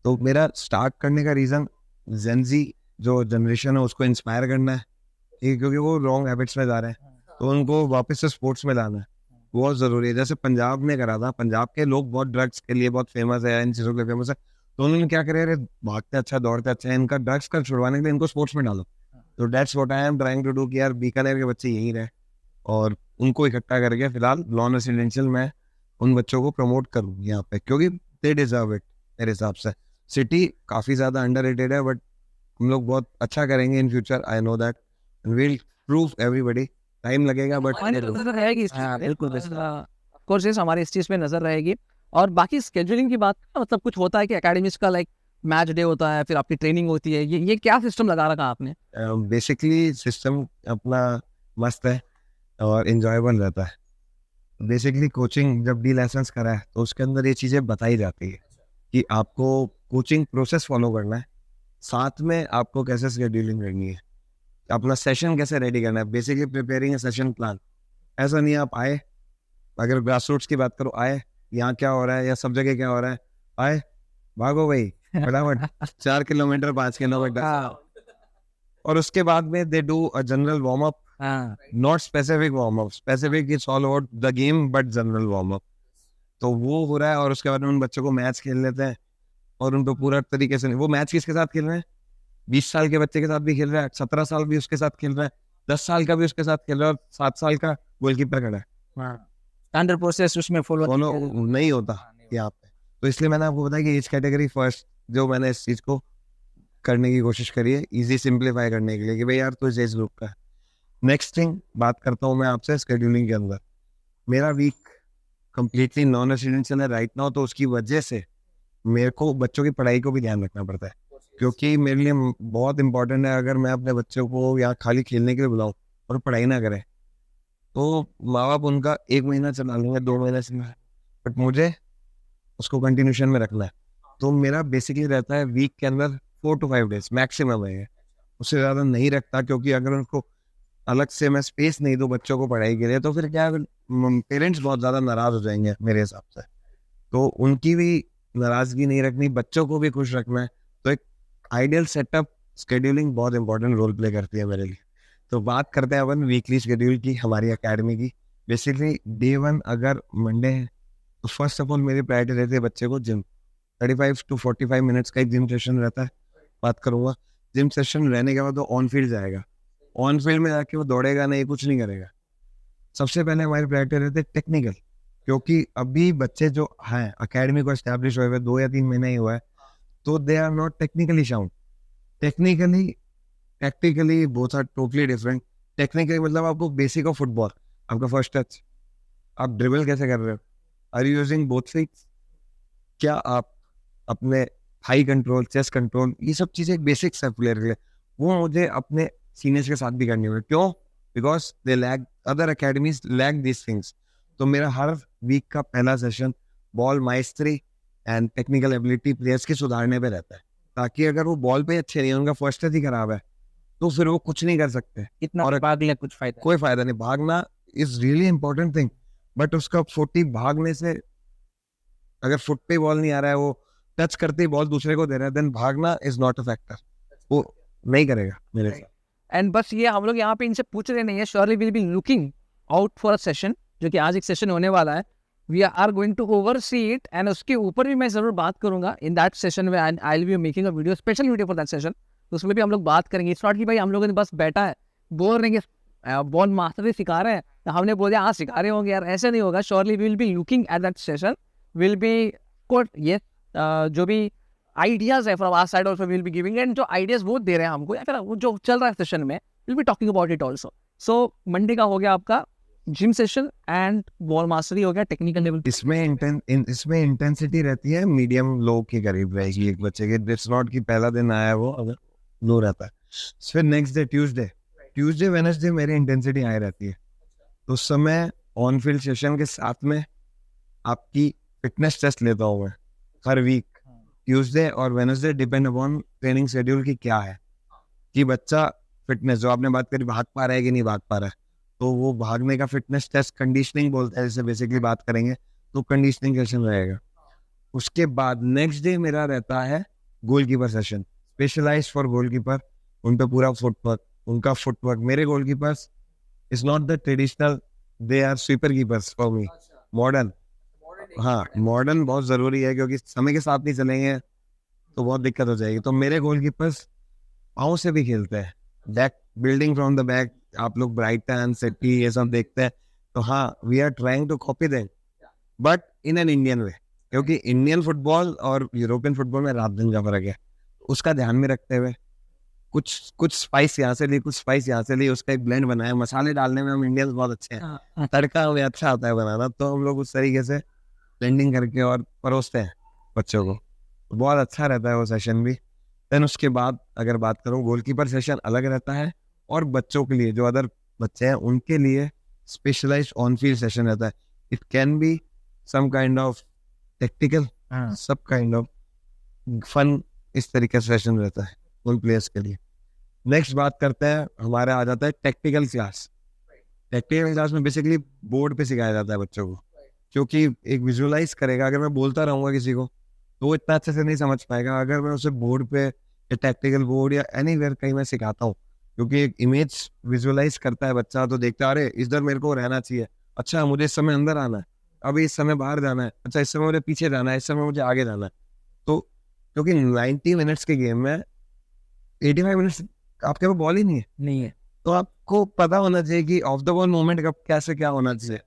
तो मेरा स्टार्ट करने का रीज़न जेनजी जो जनरेशन है उसको इंस्पायर करना है, ठीक है, क्योंकि वो रॉन्ग हैबिट्स में जा रहे हैं, तो उनको वापस से स्पोर्ट्स में लाना है, बहुत ज़रूरी है. जैसे पंजाब ने करा था, पंजाब के लोग बहुत ड्रग्स के लिए बहुत फेमस है, इन चीज़ों के लिए फेमस है, तो उन्होंने क्या करे, अरे भागते अच्छा दौड़ते अच्छा है, इनका ड्रग्स का छुड़वाने के लिए इनको स्पोर्ट्स में डालो. तो that's what I am trying to do, कि यार बीकानेर के बच्चे यहीं रहे और उनको इकट्ठा करके फिलहाल नॉन रेसिडेंशियल में उन बच्चों को प्रमोट करूँ यहाँ पे, क्योंकि दे डिजर्व इट मेरे हिसाब से. सिटी काफ़ी ज़्यादा अंडररेटेड है, बट हम लोग बहुत अच्छा करेंगे in future, I know that, and will prove everybody. Time लगेगा बट नजर रहेगी, हाँ, बिल्कुल कोर्सेज हमारे इस चीज़ पे नजर रहेगी. और बाकी स्केड्यूलिंग की बात, मतलब कुछ होता है कि एकेडमीज का लाइक मैच डे होता है, फिर आपकी ट्रेनिंग होती है, ये क्या सिस्टम लगा रखा आपने? बेसिकली सिस्टम अपना मस्त है और इंजॉयबल रहता है. बेसिकली कोचिंग जब डी लाइसेंस करा है तो उसके अंदर ये चीज़ें बताई जाती है कि आपको कोचिंग प्रोसेस फॉलो करना है, साथ में आपको कैसे शेड्यूलिंग करनी है, अपना सेशन कैसे रेडी करना है, basically preparing A session plan. ऐसा नहीं आप आए, अगर ग्रास रूट्स की बात करो, आए यहाँ क्या हो रहा है या सब जगह क्या हो रहा है, आए भागो भाई फटाफट 4 किलोमीटर 5 किलोमीटर, और उसके बाद में they do a general warm up, हाँ not specific warm up, specific it's all about the game but general warm up, तो वो हो रहा है। और उसके बाद में उन बच्चों को मैच खेल लेते हैं और उन पे पूरा तरीके से, वो मैच किसके साथ खेल रहे हैं, 20 साल के बच्चे के साथ भी खेल रहा है, 17 साल भी उसके साथ खेल रहा है, 10 साल का भी उसके साथ खेल रहा है, और 7 साल का गोलकीपर खड़ा है। स्टैंडर्ड प्रोसेस उसमें फॉलो फॉलो नहीं होता यहाँ पे, तो इसलिए मैंने आपको बताया कि एज कैटेगरी फर्स्ट जो मैंने इस चीज को करने की कोशिश करी है, इजी सिंप्लीफाई करने के लिए कि भाई यार तू इस एज ग्रुप का है। नेक्स्ट थिंग बात करता हूँ मैं आपसे स्केड्यूलिंग के अंदर, मेरा वीक कंप्लीटली नॉन रेसिडेंशियल है राइट नाउ, तो उसकी वजह से मेरे को बच्चों की पढ़ाई को भी ध्यान रखना पड़ता है, क्योंकि मेरे लिए बहुत इंपॉर्टेंट है अगर मैं अपने बच्चों को यहाँ खाली खेलने के लिए बुलाऊं और पढ़ाई ना करें, तो माँ बाप उनका 1 महीना चला लेंगे, 2 महीना चला, बट मुझे उसको कंटिन्यूशन में रखना है। तो मेरा बेसिकली रहता है वीक के अंदर 4 to 5 डेज मैक्सिमम है, उससे ज़्यादा नहीं रखता, क्योंकि अगर उनको अलग से मैं स्पेस नहीं दूँ बच्चों को पढ़ाई के लिए, तो फिर क्या पेरेंट्स बहुत ज़्यादा नाराज़ हो जाएंगे मेरे हिसाब से, तो उनकी भी नाराज़गी नहीं रखनी, बच्चों को भी खुश रखना है, तो एक आइडियल सेटअप स्केड्यूलिंग बहुत इंपॉर्टेंट रोल प्ले करती है मेरे लिए। तो बात करते हैं अपन वीकली शेड्यूल की हमारी एकेडमी की। बेसिकली डे 1 अगर मंडे है तो फर्स्ट ऑफ ऑल मेरी प्रायोरिटी रहती है बच्चे को जिम, 35 to 45 मिनट्स का एक जिम सेशन रहता है, बात करूँगा। जिम सेशन रहने के बाद वो ऑन फील्ड जाएगा, ऑन फील्ड में जाके वो दौड़ेगा नहीं, कुछ नहीं करेगा। सबसे पहले हमारी प्रायोरिटी रहती है टेक्निकल, क्योंकि अभी बच्चे जो हैं अकेडमी को एस्टैब्लिश हुए 2 या 3 महीने ही हुआ है, तो they are not technically sound. Technically tactically both are totally different. Technically मतलब आपको बेसिक ऑफ फुटबॉल, आपका फर्स्ट टच, आप ड्रिबल कैसे कर रहे हो, are you using both feets, क्या आप अपने हाई कंट्रोल, चेस्ट कंट्रोल, ये सब चीज़ें बेसिक्स है प्लेयर के लिए, वो मुझे अपने सीनियर्स के साथ भी करनी होगी। क्यों? Because they lag, other academies lag this things. तो मेरा हर वीक का पहला session ball mastery and technical ability players के सुधारने पे रहता है, ताकि अगर वो बॉल पे अच्छे नहीं है, उनका फर्स्ट टच ही खराब है, तो फिर वो कुछ नहीं कर सकते, इतना और भाग लिया कुछ फायदा कोई फायदा नहीं। भागना is really important thing, but उसका 40 भागने से, अगर फुट पे बॉल नहीं आ रहा है, वो टच करते ही बॉल दूसरे को दे रहा है, देन भागना इज नॉट अ फैक्टर, वो नहीं करेगा मेरे साथ। एंड बस ये हम लोग यहाँ पे इनसे पूछ रहे नहीं है, surely will be looking out for a session, जो कि आज एक सेशन होने वाला है, we are going to oversee it, and उसके ऊपर भी मैं जरूर बात करूंगा इन दैट सेशन में, and I will be making a video, special video for that session, तो उसमें भी हम लोग बात करेंगे। इट्स नॉट कि भाई हम लोगों ने बस बैठा है बोल रहे हैं बॉल मास्टर सिखा रहे हैं, तो हमने बोल दिया हाँ सिखा रहे होंगे यार, ऐसे नहीं होगा। Surely will be looking at that session, will be quote ये जो भी आइडियाज है from our side also will be giving, and जो आइडियाज वो दे रहे हैं हमको या फिर वो जो चल रहा है सेशन में, will be talking about it also. So Monday का हो गया आपका gym session and ball mastery हो गया टेक्निकल लेवल। इसमें इंटेंसिटी रहती है मीडियम लो के करीब रहेगी एक बच्चे के, इट्स नॉट कि पहला दिन आया वो अगर लो रहता है। फिर नेक्स्ट डे ट्यूसडे वेडनेसडे मेरी इंटेंसिटी हाई रहती है, तो उस समय ऑन फील्ड सेशन के साथ में आपकी फिटनेस टेस्ट लेता हूँ मैं हर वीक, ट्यूसडे और Wednesday, depend upon training schedule की क्या है, कि बच्चा फिटनेस जो आपने बात करी भाग पा रहा है कि नहीं भाग पा रहा है, तो वो भागने का फिटनेस टेस्ट कंडीशनिंग बोलते हैं, जैसे बेसिकली बात करेंगे तो कंडीशनिंग सेशन रहेगा। उसके बाद नेक्स्ट डे मेरा रहता है goalkeeper session, specialized for goalkeeper, उन पे पूरा फुटवर्क, उनका फुटवर्क। मेरे goalkeepers is not the traditional, they are sweeper keepers for me, modern. हाँ, मॉडर्न बहुत ज़रूरी है, क्योंकि समय के साथ नहीं चलेंगे तो बहुत दिक्कत हो जाएगी। तो मेरे गोलकीपर्स पाँव से भी खेलते हैं, back building from the back, आप लोग ब्राइटन सिटी ये सब देखते हैं, तो हाँ we are trying to copy them, but in an Indian way, क्योंकि इंडियन फुटबॉल और यूरोपियन फुटबॉल में रात दिन का फर्क है, उसका ध्यान में रखते हुए कुछ स्पाइस यहाँ से ली, कुछ स्पाइस यहाँ से ली, उसका एक ब्लेंड बनाया। मसाले डालने में हम इंडियंस बहुत अच्छे हैं, तड़का हमें अच्छा आता है बनाना, तो हम लोग उस तरीके से ब्लेंडिंग करके और परोसते हैं बच्चों को, बहुत अच्छा रहता है वो सेशन भी। देन उसके बाद अगर बात करूँ, गोलकीपर सेशन अलग रहता है, और बच्चों के लिए जो अदर बच्चे हैं उनके लिए स्पेशलाइज्ड ऑन फील्ड सेशन रहता है। It can be some kind of tactical, सब काइंड ऑफ फन, इस तरीके से सेशन रहता है उन प्लेयर्स के लिए। नेक्स्ट बात करते हैं, हमारा आ जाता है टेक्निकल क्लास। टेक्निकल क्लास में बेसिकली बोर्ड पे सिखाया जाता है बच्चों को, क्योंकि एक विजुअलाइज करेगा। अगर मैं बोलता रहूँगा किसी को तो वो इतना अच्छे से नहीं समझ पाएगा अगर मैं उसे बोर्ड पे या टैक्टिकल बोर्ड या एनीवेयर कहीं मैं सिखाता हूँ, क्योंकि एक इमेज विजुअलाइज करता है बच्चा, तो देखता है अरे इधर मेरे को रहना चाहिए, अच्छा मुझे इस समय अंदर आना है, अभी इस समय बाहर जाना है, अच्छा इस समय मुझे पीछे जाना है, इस समय मुझे आगे जाना है। तो क्योंकि 90 मिनट्स के गेम में 85 मिनट्स आपके पास बॉल ही नहीं है, तो आपको पता होना चाहिए कि ऑफ द बॉल मोमेंट कब कैसे क्या होना चाहिए।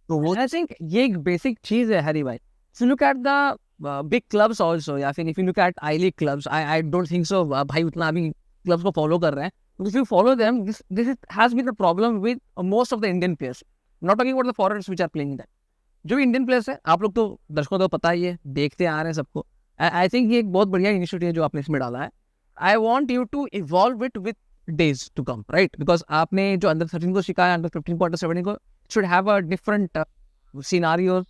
तो वो आई थिंक ये एक बेसिक चीज है हरी भाई। If you look at the big clubs also, या फिर if you look at I league clubs, I don't think so भाई उतना अभी क्लब्स को फॉलो कर रहे हैं। If you follow them, this has been the problem with most of the Indian players, not talking about the foreigners which are playing that. जो भी Indian players है, आप लोग तो दर्शकों को पता ही है, देखते आ रहे हैं सबको। आई थिंक ये एक बहुत बढ़िया इनिशिएटिव है जो आपने इसमें डाला है। I want you to evolve it with days to come, right? Because आपने जो अंडर 13 को सिखाया, अंडर 15 को, अंडर 17 को, should have a different scenarios,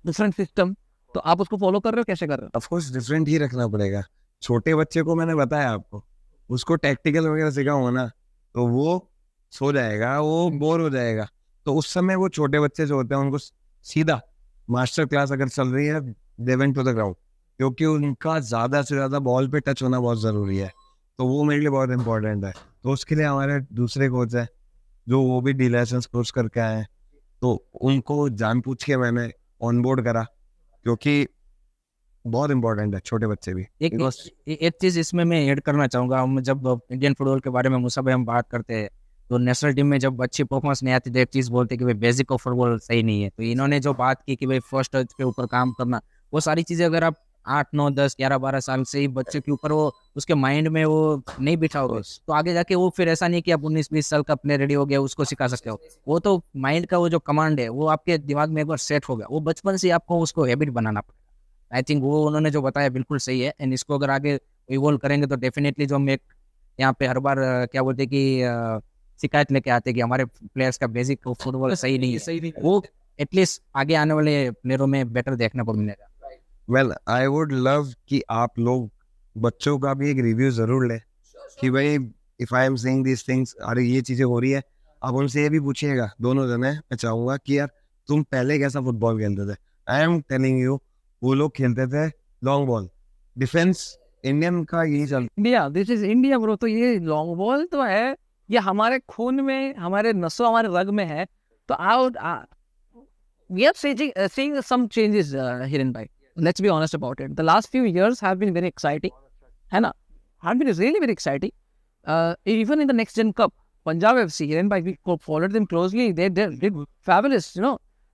different system. तो आप उसको फॉलो कर रहे हो, कैसे कर रहे हो? ऑफ कोर्स डिफरेंट ही रखना पड़ेगा। छोटे बच्चे को मैंने बताया आपको, उसको टैक्टिकल वगैरह सिखाऊंगा ना, तो वो सो जाएगा, वो बोर हो जाएगा। तो उस समय वो छोटे बच्चे जो होते हैं उनको सीधा मास्टर क्लास अगर चल रही है, they went to the ground, क्योंकि उनका ज्यादा से ज्यादा बॉल पे टच होना बहुत जरूरी है। तो वो मेरे लिए बहुत इंपॉर्टेंट है। तो उसके लिए हमारे दूसरे कोच है जो वो भी डी लाइसेंस कोर्स करके आए हैं, तो उनको जान पूछ के मैंने ऑन बोर्ड करा, क्योंकि बहुत इंपॉर्टेंट है छोटे बच्चे भी। एक चीज इसमें मैं ऐड करना चाहूंगा। हम जब इंडियन फुटबॉल के बारे में मुसा भाई हम बात करते हैं, तो नेशनल टीम में जब अच्छी परफॉर्मेंस नहीं आती तो एक चीज बोलते हैं कि भाई बेसिक ऑफ फुटबॉल सही नहीं है। तो इन्होंने जो बात की कि भाई फर्स्ट टच के ऊपर काम करना, वो सारी चीजें अगर आप 8, 9, 10, 11, 12 साल से ही बच्चे के ऊपर वो उसके माइंड में वो नहीं बिठाओगे, तो आगे जाके वो फिर ऐसा नहीं कि आप 19-20 साल का प्लेयर रेडी हो गया उसको सिखा सकते हो। वो तो माइंड का वो जो कमांड है वो आपके दिमाग में एक बार सेट हो गया, वो बचपन से आपको उसको हैबिट बनाना पड़ेगा। आई थिंक वो उन्होंने जो बताया बिल्कुल सही है। एंड इसको अगर आगे इवॉल्व करेंगे तो डेफिनेटली जो हम एक यहाँ पे हर बार क्या बोलते हैं कि शिकायत लेके आते हैं कि हमारे प्लेयर्स का बेसिक फुटबॉल सही नहीं है, वो एटलीस्ट आगे आने वाले प्लेयरों में बेटर देखने को मिलेगा। वेल आई वुड लव कि आप लोग बच्चों का भी एक रिव्यू जरूर लें कि भाई if I am saying this things, अरे ये चीजें हो रही है, आप उनसे ये भी पूछिएगा, दोनों जने। मैं चाहूंगा कि यार तुम पहले कैसा फुटबॉल खेलते थे। आई एम टेलिंग यू, वो लोग खेलते थे लॉन्ग बॉल डिफेंस, इंडियन का यही चल। India, this is India bro. तो ये लॉन्ग बॉल तो है, ये हमारे खून में, हमारे नसों, हमारे रग में है। तो we are seeing some changes, Hiren bhai. Let's be honest about it. The last few years have been very exciting, है ना? Have been really very exciting. Even in the Next Gen Cup, Punjab FC, Hiren bhai, we followed them closely. They did fabulous, you know.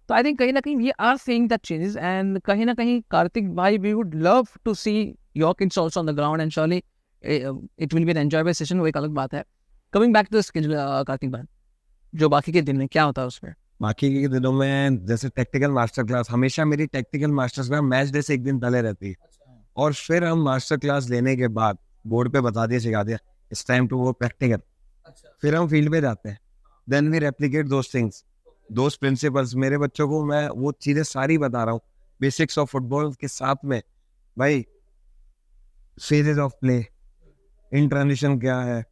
So I think कहीं ना कहीं we are seeing that changes, and कहीं ना कहीं Karthik bhai, we would love to see your kids also on the ground, and surely it will be an enjoyable session. वो एक अलग बात है. Coming back to the schedule, Karthik bhai, जो बाकी के दिन में क्या होता है उसमें? बाकी के दिनों में जैसे टेक्निकल मास्टर क्लास, हमेशा मेरी technical master class match day से एक दिन पहले रहती है, और फिर हम मास्टर क्लास लेने के बाद बोर्ड पे बता दिया, सिखा दिया, इट्स टाइम टू वो प्रैक्टिकल। फिर हम फील्ड पे जाते हैं, then we replicate those things, those principles. मेरे बच्चों को मैं वो चीजें सारी बता रहा हूँ, बेसिक्स ऑफ फुटबॉल के साथ में। भाई phases of play, in transition क्या है,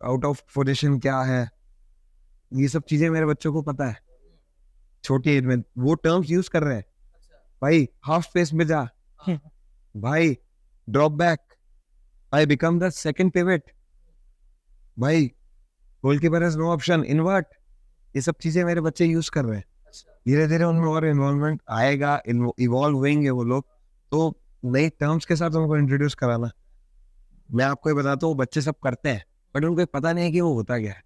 आउट ऑफ पोजीशन क्या है, ये सब चीजें मेरे बच्चों को पता है। छोटी एज में वो टर्म्स यूज कर रहे हैं। भाई हाफ स्पेस में जा, भाई ड्रॉप बैक, भाई बिकम द सेकंड पिवट, भाई goalkeeper has no option, invert. ये सब चीजें मेरे बच्चे यूज कर रहे हैं। धीरे धीरे उनमें और इन्वॉल्वमेंट आएगा, इवॉल्व होंगे वो लोग, तो नई टर्म्स के साथ उनको इंट्रोड्यूस कराना। मैं आपको ये बताता हूँ, बच्चे सब करते हैं बट उनको पता नहीं है कि वो होता क्या है।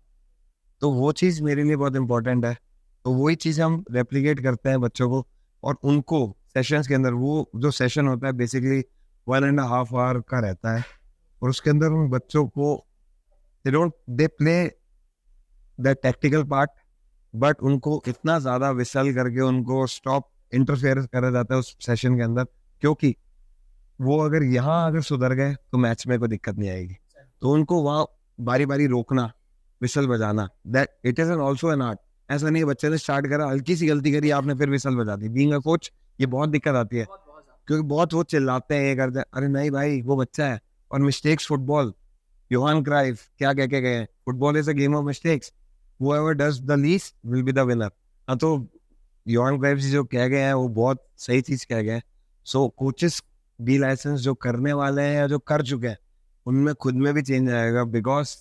तो वो चीज़ मेरे लिए बहुत इंपॉर्टेंट है। तो वही चीज़ हम रेप्लिकेट करते हैं बच्चों को, और उनको सेशंस के अंदर, वो जो सेशन होता है बेसिकली 1.5 आवर का रहता है, और उसके अंदर उन बच्चों को they play the technical part, but उनको इतना ज़्यादा विसल करके उनको स्टॉप इंटरफेयर करा जाता है उस सेशन के अंदर, क्योंकि वो अगर यहाँ अगर सुधर गए तो मैच में कोई दिक्कत नहीं आएगी। तो उनको वहाँ बारी बारी रोकना, विसल बजाना, that it is also an art. ऐसा नहीं है बच्चे ने स्टार्ट करा, हल्की सी गलती करी, आपने फिर विसल बजा दी। बीइंग अ कोच ये बहुत दिक्कत आती है, क्योंकि बहुत वो चिल्लाते हैं, ये करते हैं। अरे नहीं भाई, वो बच्चा है, और मिस्टेक्स फुटबॉल, योहान क्राइफ क्या कह के गए, football is a game of mistakes, whoever does the least will be the winner। तो योहान क्राइफ जी जो कह गए हैं वो बहुत सही चीज कह गए हैं। सो कोचेस बी लाइसेंस जो करने वाले हैं या जो कर चुके हैं उनमें खुद में भी चेंज आएगा, बिकॉज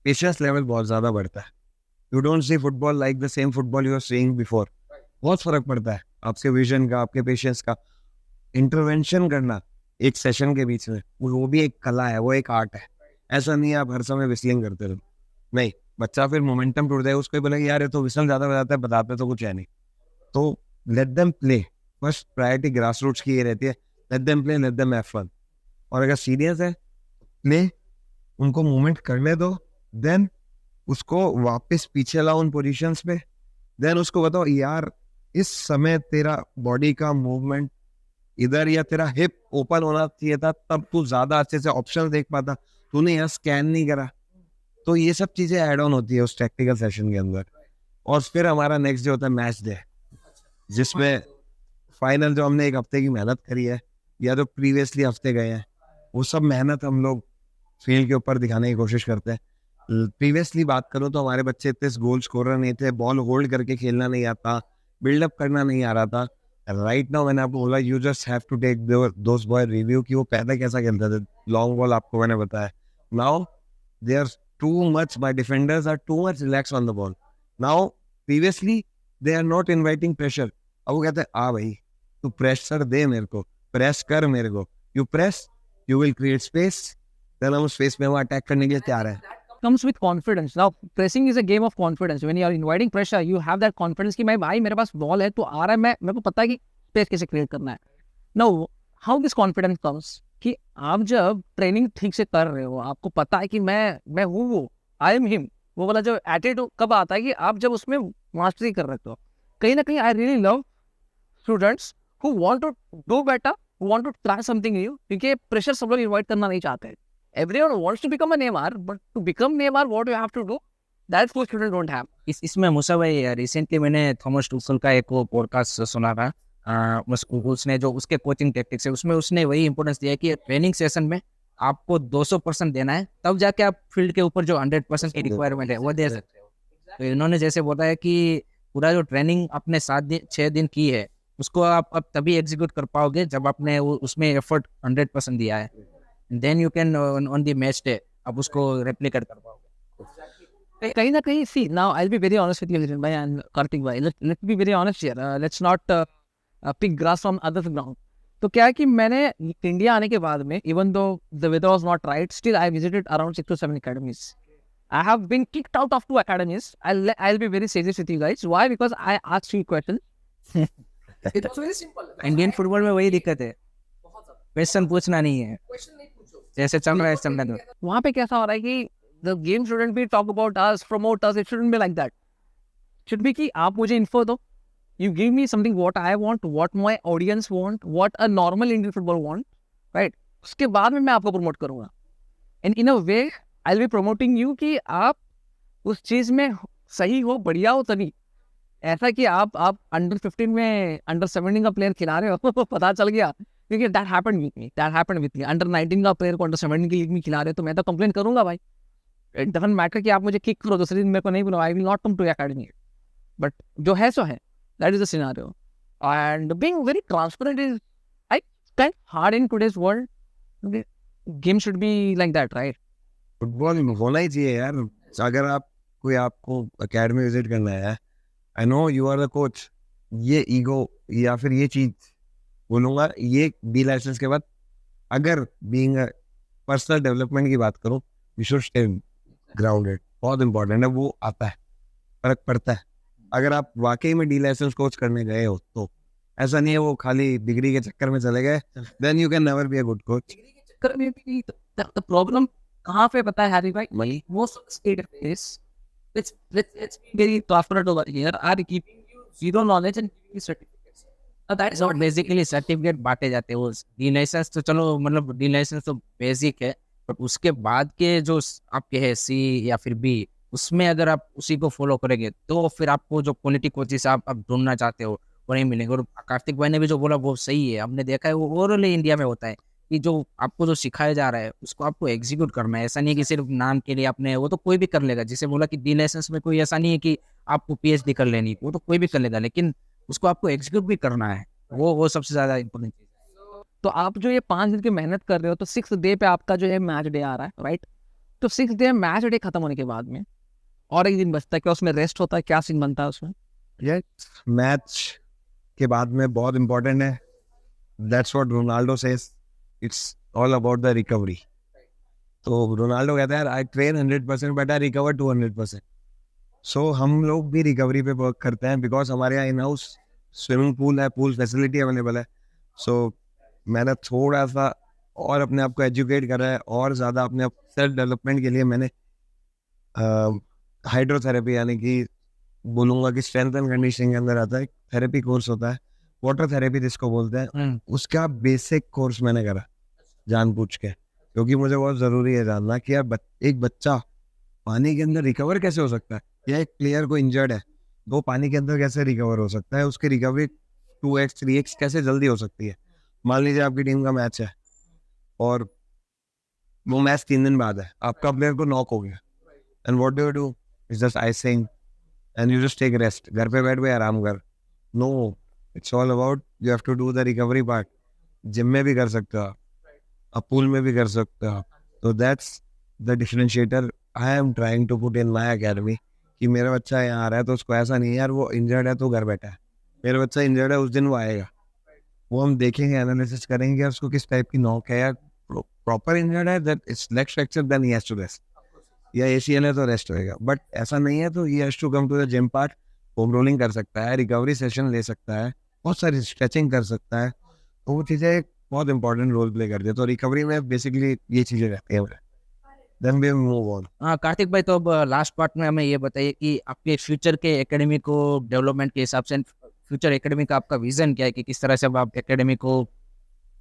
पेशेंस लेवल बहुत ज़्यादा बढ़ता है. You don't see football like the same football you are seeing before. बहुत फर्क पड़ता है आपके विजन का, आपके पेशेंस का. इंटरवेंशन करना एक सेशन के बीच में वो भी एक कला है, वो एक आर्ट है. ऐसा नहीं है आप हर समय विस्लिंग करते रहो. नहीं, बच्चा फिर मोमेंटम टूट जाए, उसको ही बोलेगा यार ये तो विसल ज़्यादा बजाता है, बताते तो कुछ है नहीं. तो let them play. First priority grass roots की ये रहती है, let them play, let them have fun. और अगर सीरियस है प्ले, उनको मूवमेंट करने दो, देन उसको वापस पीछे लाओ उन पोजीशंस पे. देन उसको बताओ यार इस समय तेरा बॉडी का मूवमेंट इधर या तेरा हिप ओपन होना चाहिए था, तब तू ज्यादा अच्छे से ऑप्शन देख पाता, तूने यहाँ स्कैन नहीं करा. तो ये सब चीजें ऐड ऑन होती है उस टैक्टिकल सेशन के अंदर. और फिर हमारा नेक्स्ट डे होता है मैच डे, जिसमें फाइनल जो हमने एक हफ्ते की मेहनत करी है या जो प्रीवियसली हफ्ते गए हैं, वो सब मेहनत हम लोग फील्ड के ऊपर दिखाने की कोशिश करते हैं. प्रीवियसली बात करूं तो हमारे बच्चे इतने गोल स्कोरर नहीं थे, बॉल होल्ड करके खेलना नहीं आता, बिल्डअप करना नहीं आ रहा था. राइट नाउ मैंने आपको बोला you just have to take those boy review कि वो पहले कैसा खेलते थे. लॉन्ग बॉल आपको मैंने बताया. Now they are too much, my defenders are too much relax on the ball. Now previously they are not inviting pressure. अब वो कहते हैं आ भाई तू प्रेशर दे मेरे को, प्रेस कर मेरे को. You press, you will create space, then हम स्पेस में वो अटैक करने के लिए तैयार है. comes with confidence. Now pressing is a game of confidence. When you are inviting pressure, you have that confidence कि मैं भाई मेरे पास बॉल है तो आ रहा है, मैं मेरे को पता है कि स्पेस कैसे क्रिएट करना है. Now how this confidence comes कि आप जब ट्रेनिंग ठीक से कर रहे हो, आपको पता है कि मैं हूँ वो, आई एम हिम, वो वाला जो एटीट्यूड कब आता है कि आप जब उसमें मास्टरी कर रहे हो. कहीं ना कहीं I really love students who want to do better, who want to try something new, क्योंकि प्रेशर सब लोग इन्वाइट करना नहीं चाहते हैं. Everyone wants to become a Neymar, but to become Neymar, what you have to do, that most students don't have. इसमें मूसा भाई recently मैंने थॉमस टुखल का एक पॉडकास्ट सुना था. उसने जो उसके कोचिंग टेक्टिक्स है उसमें उसने वही इंपॉर्टेंस दिया कि ट्रेनिंग सेशन में आपको 200% देना है, तब जाके आप फील्ड के ऊपर जो 100% की रिक्वायरमेंट है वो दे सकते हो. तो इन्होंने जैसे बताया कि पूरा जो ट्रेनिंग आपने 6 दिन की है उसको आप अब तभी एग्जीक्यूट कर पाओगे जब आपने उसमें एफर्ट 100% दिया है. Then you can on the match day आप उसको रेप्लिकेट कर पाओगे. कहीं ना कहीं see now I'll be very honest with you Lijan bhai and Kartik bhai, let's be very honest here, let's not pick grass from others ground. तो क्या है कि मैंने इंडिया आने के बाद में even though the weather was not right, still I visited around 6 to 7 academies. I have been kicked out of 2 academies. I'll be very serious with you guys. Why? Because I asked you questions. It's very simple. Indian football में वही दिक्कत है, question पूछना नहीं है, जैसे चल रहा है चलने दो. वहाँ पे कैसा हो रहा है कि the game shouldn't be talk about us, promote us. It shouldn't be like that. Should be कि आप मुझे info दो. You give me something what I want, what my audience want, what a normal Indian football want, right? उसके बाद में मैं आपको promote करूँगा. And in a way, I'll be promoting you कि आप उस चीज़ में सही हो, बढ़िया हो तभी. ऐसा कि आप अंडर 15 में अंडर 17 का प्लेयर खिला रहे हो पता चल गया, क्योंकि that happened with me. Under 19 का प्लेयर को अंडर 17 की लीग में खिला रहे हो तो मैं तो कंप्लेन करूंगा भाई. इट डजंट मैटर कि आप मुझे किक करो दूसरे दिन, मेरे को नहीं बुलाओ, I will not come to academy. But जो है सो है, that is the scenario. And being very transparent is I kind hard in today's world. Game should be like that, right? Football होना ही चाहिए यार. अगर आप कोई आपको एकेडमी विजिट करना है, I know you are the coach, ये ईगो या फिर ये चीज बोलूँगा, ये बी लाइसेंस के बाद अगर बीइंग पर्सनल डेवलपमेंट की बात करूँ, यू शुड स्टे ग्राउंडेड. बहुत इंपॉर्टेंट है, वो आता है, फर्क पड़ता है. अगर आप वाकई में डी लाइसेंस कोच करने गए हो तो ऐसा नहीं है वो खाली डिग्री के चक्कर में चले गए, then you can never be a good coach. Degree के चक्कर में भी द प्रॉब्लम कहाँ पे पता है हैरी भाई? Money. Most of the state is let's be very transparent over here, are giving you zero knowledge and giving you certificates. That is और not बेसिकली सर्टिफिकेट बांटे जाते हैं. वो डी लाइसेंस तो चलो मतलब डी लाइसेंस तो बेसिक है, बट उसके बाद के जो आपके है सी या फिर बी, उसमें अगर आप उसी को फॉलो करेंगे तो फिर आपको जो क्वालिटी कोचेस आप ढूंढना चाहते हो वो नहीं मिलेंगे. और कार्तिक भाई ने भी जो बोला वो सही है, हमने देखा है वो ओवरऑल इंडिया में होता है कि जो आपको जो सिखाया जा रहा है उसको आपको एग्जीक्यूट करना है. ऐसा नहीं है कि सिर्फ नाम के लिए आपने, वो तो कोई भी कर लेगा. जिसे बोला कि डी लाइसेंस में कोई ऐसा नहीं है कि आपको PhD कर लेनी, वो तो कोई भी कर लेगा, लेकिन उसको आपको एग्जीक्यूट भी करना है. वो सबसे ज्यादा इम्पोर्टेंट चीज है. तो आप जो ये 5 दिन की मेहनत कर रहे हो, तो 6th डे पे आपका जो है मैच डे आ रहा है, राइट? तो 6th डे मैच डे खत्म होने के बाद में और एक दिन बचता है, क्या उसमें रेस्ट होता है, क्या सीन बनता है उसमें? यस, मैच के बाद में बहुत इंपॉर्टेंट है, that's what Ronaldo says, it's all about the recovery. तो रोनाल्डो कहता है आई ट्रेन 100% बट आई रिकवर 200%। सो हम लोग भी रिकवरी पे वर्क करते हैं, बिकॉज हमारे यहाँ इन हाउस स्विमिंग पूल है, पूल फैसिलिटी अवेलेबल है। सो मैंने थोड़ा सा और अपने आप को एजुकेट करा है, और ज़्यादा अपने आप सेल्फ डेवलपमेंट के लिए मैंने हाइड्रोथेरेपी, यानी कि बोलूँगा कि स्ट्रेंथ एंड कंडीशनिंग के अंदर आता है, थेरेपी कोर्स होता है, वाटर थेरेपी जिसको बोलते हैं, उसका बेसिक कोर्स मैंने करा जानबूझ के, क्योंकि मुझे बहुत ज़रूरी है जानना कि यार एक बच्चा पानी के अंदर रिकवर कैसे हो सकता है, या एक प्लेयर को इंजर्ड है वो पानी के अंदर कैसे रिकवर हो सकता है, उसकी रिकवरी 2x 3x कैसे जल्दी हो सकती है। मान लीजिए आपकी टीम का मैच है और वो मैच 3 दिन बाद है, आपका प्लेयर को नॉक हो गया, and what do, it's just icing and you just take rest, घर पे बैठ के आराम कर। No, it's all about you have to do the recovery part. Gym में भी कर सकते हो आप पूल में भी कर सकते हो आप। तो that's the differentiator I am trying to put in my academy, कि मेरा बच्चा यहाँ आ रहा है तो उसको ऐसा नहीं है यार वो इंजर्ड है तो घर बैठा है, मेरा बच्चा इंजर्ड है उस दिन वो आएगा, वो हम देखेंगे, एनालिसिस करेंगे उसको किस टाइप की नॉक है, या प्रॉपर इंजर्ड है that it's leg fracture then he has to rest, या ACL है तो रेस्ट होएगा। बट ऐसा नहीं है तो he has to come to the gym part, home rolling कर सकता है, रिकवरी सेशन ले सकता है, बहुत सारी स्ट्रेचिंग कर सकता है, तो वो चीज़ें बहुत इंपॉर्टेंट रोल प्ले करती है। तो रिकवरी में बेसिकली ये चीज़ें रहती हैं। Then we move on. हाँ कार्तिक भाई, तो अब लास्ट पार्ट में हमें ये बताइए कि आपके फ्यूचर के एकेडमी को डेवलपमेंट के हिसाब से फ्यूचर एकेडमी का आपका विजन क्या है, कि किस तरह से अब आप एकेडमी को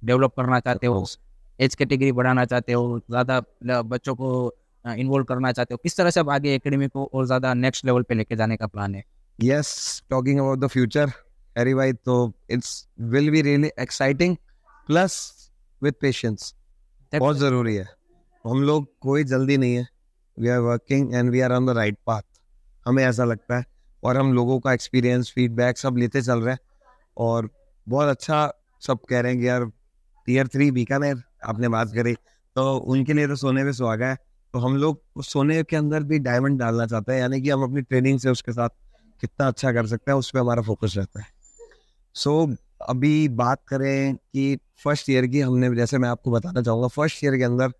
डेवलप करना चाहते हो, एज कैटेगरी बढ़ाना चाहते हो, ज़्यादा बच्चों को इन्वॉल्व करना चाहते हो, किस तरह से अब आगे एकेडमी को और ज़्यादा नेक्स्ट लेवल पे लेके जाने का प्लान है? Yes, talking about the future, Harry भाई, तो it's will be really exciting plus with patience, बहुत ज़रूरी है। हम लोग कोई जल्दी नहीं है, we are working and we are on the right path, हमें ऐसा लगता है, और हम लोगों का एक्सपीरियंस फीडबैक सब लेते चल रहे हैं, और बहुत अच्छा सब कह रहे हैं कि यार Tier 3 बीकानेर आपने बात करी, तो उनके लिए तो सोने पे सुहागा है। तो हम लोग उस सोने के अंदर भी डायमंड डालना चाहते हैं, यानी कि हम अपनी ट्रेनिंग से उसके साथ कितना अच्छा कर सकते हैं उस पर हमारा फोकस रहता है। सो अभी बात करें कि फर्स्ट ईयर की, हमने जैसे मैं आपको बताना चाहूँगा फर्स्ट ईयर के अंदर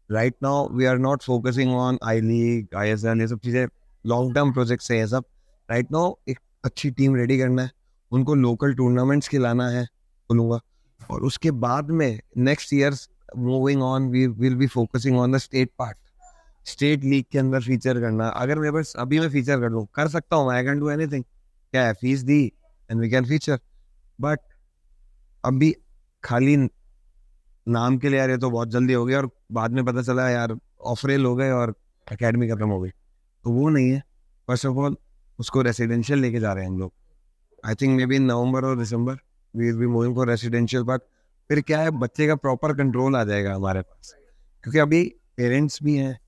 right now we are not focusing on I league ISL, ये सब चीज़ें लॉन्ग टर्म प्रोजेक्ट्स हैं ये सब। राइट नाउ एक अच्छी टीम रेडी करना है, उनको लोकल टूर्नामेंट्स खिलाना है बोलूँगा, और उसके बाद में next year moving on we will be focusing on the state part, state league के अंदर फीचर करना। अगर मेरे पास अभी मैं फीचर कर लूँ, कर सकता हूँ, आई कैन डू एनीथिंग, क्या है, फीस दी and we can feature, but अभी खाली नाम के लिए यार ये तो बहुत जल्दी हो गया, और बाद में पता चला यार ऑफरेल हो गए और एकेडमी खत्म हो गई, तो वो नहीं है। फर्स्ट ऑफ ऑल उसको रेसिडेंशियल लेके जा रहे हैं हम लोग, I think may be November और December we will be moving for residential part. फिर क्या है, बच्चे का प्रॉपर कंट्रोल आ जाएगा हमारे पास, क्योंकि अभी पेरेंट्स भी हैं,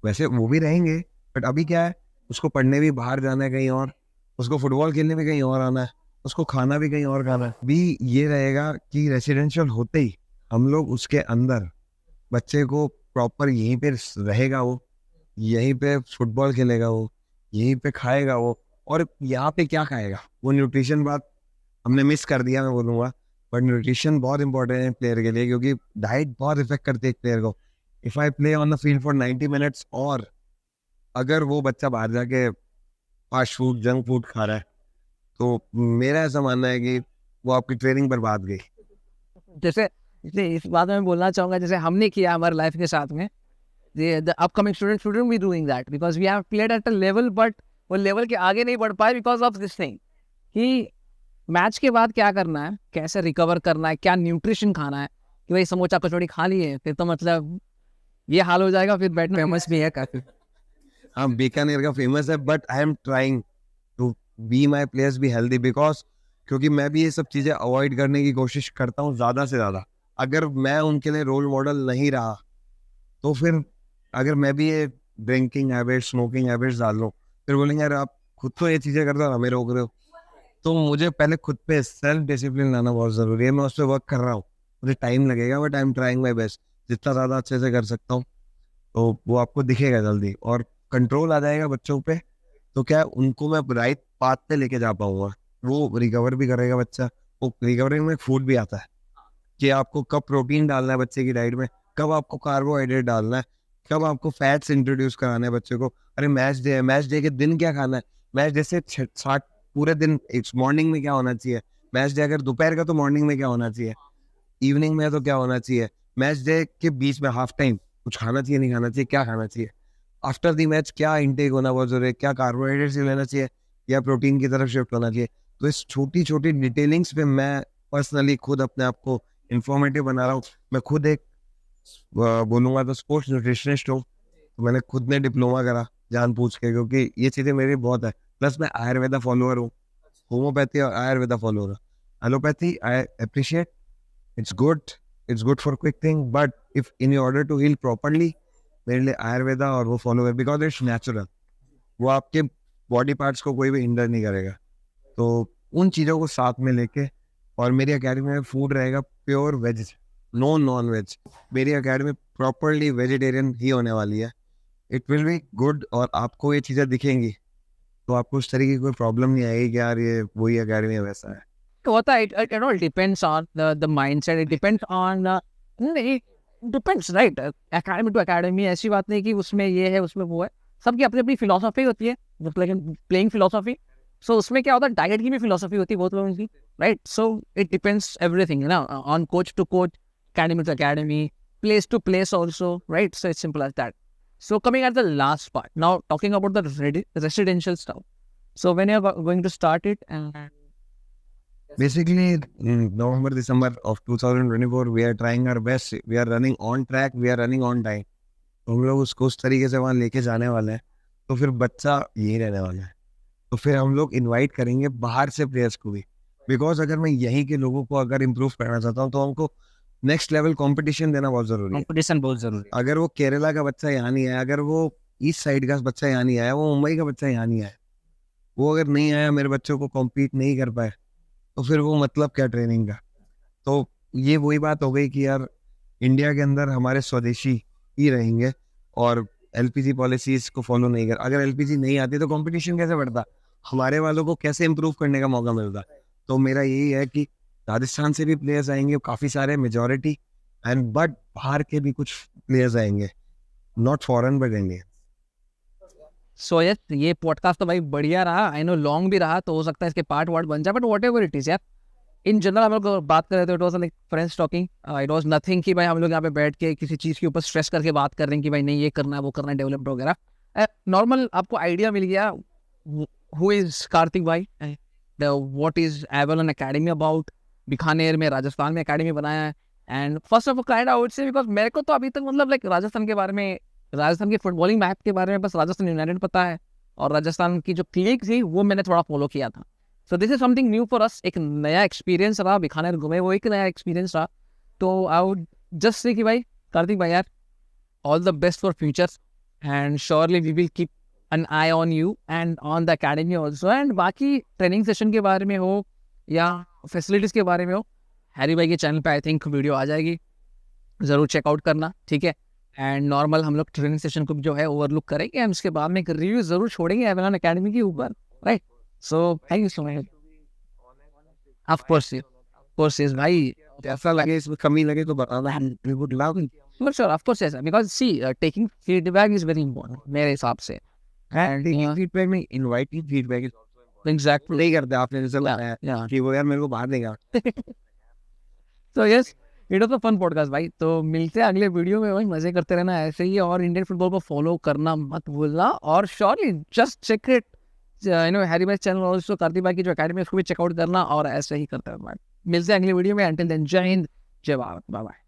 वैसे वो भी रहेंगे, बट अभी क्या है, उसको पढ़ने भी बाहर जाना है कहीं और, उसको फुटबॉल खेलने भी कहीं और आना है, उसको खाना भी कहीं और खाना है। भी ये रहेगा कि रेसिडेंशियल होते ही हम लोग उसके अंदर बच्चे को प्रॉपर यहीं पे रहेगा, वो यहीं पे फुटबॉल खेलेगा, वो यहीं पे खाएगा वो, और यहाँ पे क्या खाएगा वो, न्यूट्रिशन बात हमने मिस कर दिया मैं बोलूँगा, बट न्यूट्रिशन बहुत इंपॉर्टेंट है प्लेयर के लिए, क्योंकि डाइट बहुत इफेक्ट करती है एक प्लेयर को। If I play on the field for 90 minutes, और अगर वो बच्चा बाहर जाके फास्ट फूड जंक फूड खा रहा है, तो मेरा ऐसा मानना है कि वो आपकी ट्रेनिंग बर्बाद गई। जैसे इस बात में मैं बोलना चाहूँगा, जैसे हमने किया हमारे लाइफ के साथ में, the upcoming student shouldn't be doing that, because we have played at a level, but वो लेवल के आगे नहीं बढ़ पाए बिकॉज ऑफ दिस थिंग, कि मैच के बाद क्या करना है, कैसे रिकवर करना है, क्या न्यूट्रिशन खाना है, कि भाई समोसा कचौड़ी खा लिए फिर तो मतलब ये हाल हो जाएगा, फिर बैठना। फेमस भी है काफी। हाँ, बीकानेर का फेमस है, but I am trying to be my players be healthy, because क्योंकि मैं भी ये सब चीज़ें अवॉइड करने की कोशिश करता हूँ ज़्यादा से ज़्यादा। अगर मैं उनके लिए रोल मॉडल नहीं रहा, तो फिर अगर मैं भी ये ड्रिंकिंग हैबिट स्मोकिंग हैबिट्स डाल लूँ, फिर बोलेंगे यार आप खुद तो ये चीज़ें करते हो, हमें रोक रहे हो। तो मुझे पहले खुद पे सेल्फ डिसिप्लिन लाना बहुत ज़रूरी है, मैं उस पर वर्क कर रहा हूँ। मुझे टाइम लगेगा, but I am trying my best, जितना ज़्यादा अच्छे से कर सकता हूँ तो वो आपको दिखेगा जल्दी, और कंट्रोल आ जाएगा बच्चों पे, तो क्या उनको मैं राइट पाथ पे लेके जा पाऊंगा, वो रिकवर भी करेगा बच्चा। वो रिकवरी में फूड भी आता है कि आपको कब प्रोटीन डालना है बच्चे की डाइट में, कब आपको कार्बोहाइड्रेट डालना है, कब आपको फैट्स इंट्रोड्यूस कराना है बच्चे को। अरे मैच डे है, मैच डे के दिन क्या खाना है, मैच डे से 60 पूरे दिन मॉर्निंग में क्या होना चाहिए, मैच डे अगर दोपहर का तो मॉर्निंग में क्या होना चाहिए, इवनिंग में तो क्या होना चाहिए, मैच डे के बीच में हाफ टाइम कुछ खाना चाहिए नहीं खाना चाहिए, क्या खाना चाहिए, आफ्टर दी मैच क्या इनटेक होना बहुत जरूरी है, क्या कार्बोहाइड्रेट्स लेना चाहिए या प्रोटीन की तरफ शिफ्ट होना चाहिए। तो इस छोटी छोटी डिटेलिंग्स पे मैं पर्सनली खुद अपने आप को इंफॉर्मेटिव बना रहा हूँ। मैं खुद एक बोलूँगा तो स्पोर्ट्स न्यूट्रिशनिस्ट हूँ, तो मैंने खुद ने डिप्लोमा करा जान पूछ के, क्योंकि ये चीज़ें मेरी बहुत है। प्लस मैं आयुर्वेदा फॉलोअर हूँ, होम्योपैथी और आयुर्वेदा फॉलोअर हूँ। Allopathy I appreciate, it's good for quick thing, but if in order to heal properly, मेरे लिए आयुर्वेदा और वो फॉलो कर, बिकॉज इट्स नेचुरल, वो आपके बॉडी पार्ट्स को कोई भी हिंडर नहीं करेगा। तो उन चीज़ों को साथ में लेके, और मेरी अकेडमी में फूड रहेगा pure veg, no non veg. मेरी अकेडमी प्रॉपरली वेजिटेरियन ही होने वाली है। इट विल बी गुड, और आपको ये चीज़ें दिखेंगी तो आपको उस तरीके की कोई प्रॉब्लम नहीं आएगी कि यार ये वही अकेडमी है वैसा है। होता है, it all depends on the mindset, it depends on it depends, right? Academy to academy, ऐसी बात नहीं कि उसमें ये है उसमें वो है, सबकी अपनी अपनी फिलोसफी होती है, लेकिन प्लेइंग फिलोसफी। सो उसमें क्या होता है, डाइट की भी फिलोसफी होती है बहुत लोगों की, right? So it depends everything, ना, on coach to coach, academy to academy, place to place also, right? So it's simple as that. So coming at the last part, now talking about the residential stuff. So when you're going to start it, and Basically, in November, December of 2024, we are trying our best. We are running on track. We are running on time. तो हम लोग उसको उस तरीके से वहाँ लेके जाने वाले हैं, तो फिर बच्चा यही रहने वाला है। तो फिर हम लोग इनवाइट करेंगे बाहर से प्लेयर्स को भी, बिकॉज अगर मैं यहीं के लोगों को अगर इम्प्रूव करना चाहता हूँ तो हमको नेक्स्ट लेवल कंपटीशन देना बहुत जरूरी है। कंपटीशन बहुत जरूरी है। अगर वो केरला का बच्चा यहाँ नहीं आया, अगर वो ईस्ट साइड का बच्चा यहाँ नहीं आया, वो मुंबई का बच्चा यहाँ नहीं आया, वो अगर नहीं आया, मेरे बच्चों को कॉम्पीट नहीं कर पाए, तो फिर वो मतलब क्या ट्रेनिंग का। तो ये वही बात हो गई कि यार इंडिया के अंदर हमारे स्वदेशी ही रहेंगे, और एलपीजी पॉलिसीज को फॉलो नहीं कर, अगर एलपीजी नहीं आती तो कंपटीशन कैसे बढ़ता, हमारे वालों को कैसे इम्प्रूव करने का मौका मिलता। तो मेरा यही है कि राजस्थान से भी प्लेयर्स आएंगे काफ़ी सारे, मेजॉरिटी, एंड बट बाहर के भी कुछ प्लेयर्स आएंगे, not foreign but Indian. So yes, ये पॉडकास्ट तो भाई बढ़िया रहा, आई नो लॉन्ग भी रहा, तो हो सकता है इसके पार्ट वार्ट बन जाए, but what ever it is यार, इन जनरल हम लोग बात कर रहे थे, it was like friends talking, it was nothing कि भाई हम लोग यहाँ पे बैठ के किसी चीज़ के ऊपर स्ट्रेस करके बात कर रहे हैं कि भाई नहीं ये करना है वो करना है डेवलपमेंट वगैरह। नॉर्मल आपको आइडिया मिल गया हु इज़ कार्तिक भाई, what is Avalon academy about, Bikaner में राजस्थान में अकेडमी बनाया है। And first of all kind I would say, because मेरे को तो अभी तक मतलब लाइक राजस्थान के बारे में, राजस्थान की फुटबॉलिंग मैप के बारे में बस राजस्थान यूनाइटेड पता है, और राजस्थान की जो लीग थी वो मैंने थोड़ा फॉलो किया था। So this is something new for us, एक नया एक्सपीरियंस रहा, बीकानेर घूमे वो एक नया एक्सपीरियंस रहा। तो आई वुड जस्ट से कि भाई कार्तिक भाई यार, all the best for future, and surely we will keep an eye on you and on the academy also. And बाकी ट्रेनिंग सेशन के बारे में हो या फैसिलिटीज़ के बारे में हो, हैरी भाई के चैनल पे आई थिंक वीडियो आ जाएगी, ज़रूर चेकआउट करना, ठीक है। एंड नॉर्मल हम लोग ट्रेनिंग सेशन को जो है ओवरलुक करेंगे, एंड उसके बाद में एक रिव्यू ज़रूर छोड़ेंगे एवलॉन अकेडमी के ऊपर, right? So thank you so much. Of course yes भाई, ऐसा लगे इसमें कमी लगे तो बताना, we would love. for sure, of course, yes, because see, taking feedback is very important मेरे हिसाब से। And फीडबैक में इनवाइटिंग फीडबैक इज Exactly. नहीं करते आपने, जैसे बताया Yeah. कि वो यार मेरे को बाहर देगा। So yes, it was a fun podcast भाई। तो मिलते हैं अगले वीडियो में भाई, मजे करते रहना ऐसे ही, और इंडियन फुटबॉल को फॉलो करना मत भूलना, और surely just check it, you know, Harry भाई चैनल ऑल्सो, कार्तिक भाई की जो अकेडमी है उसको भी चेकआउट करना, और ऐसे ही करते रहना। मिलते हैं अगले वीडियो में, अंटिल देन जय हिंद, जय भारत, बाय बाय।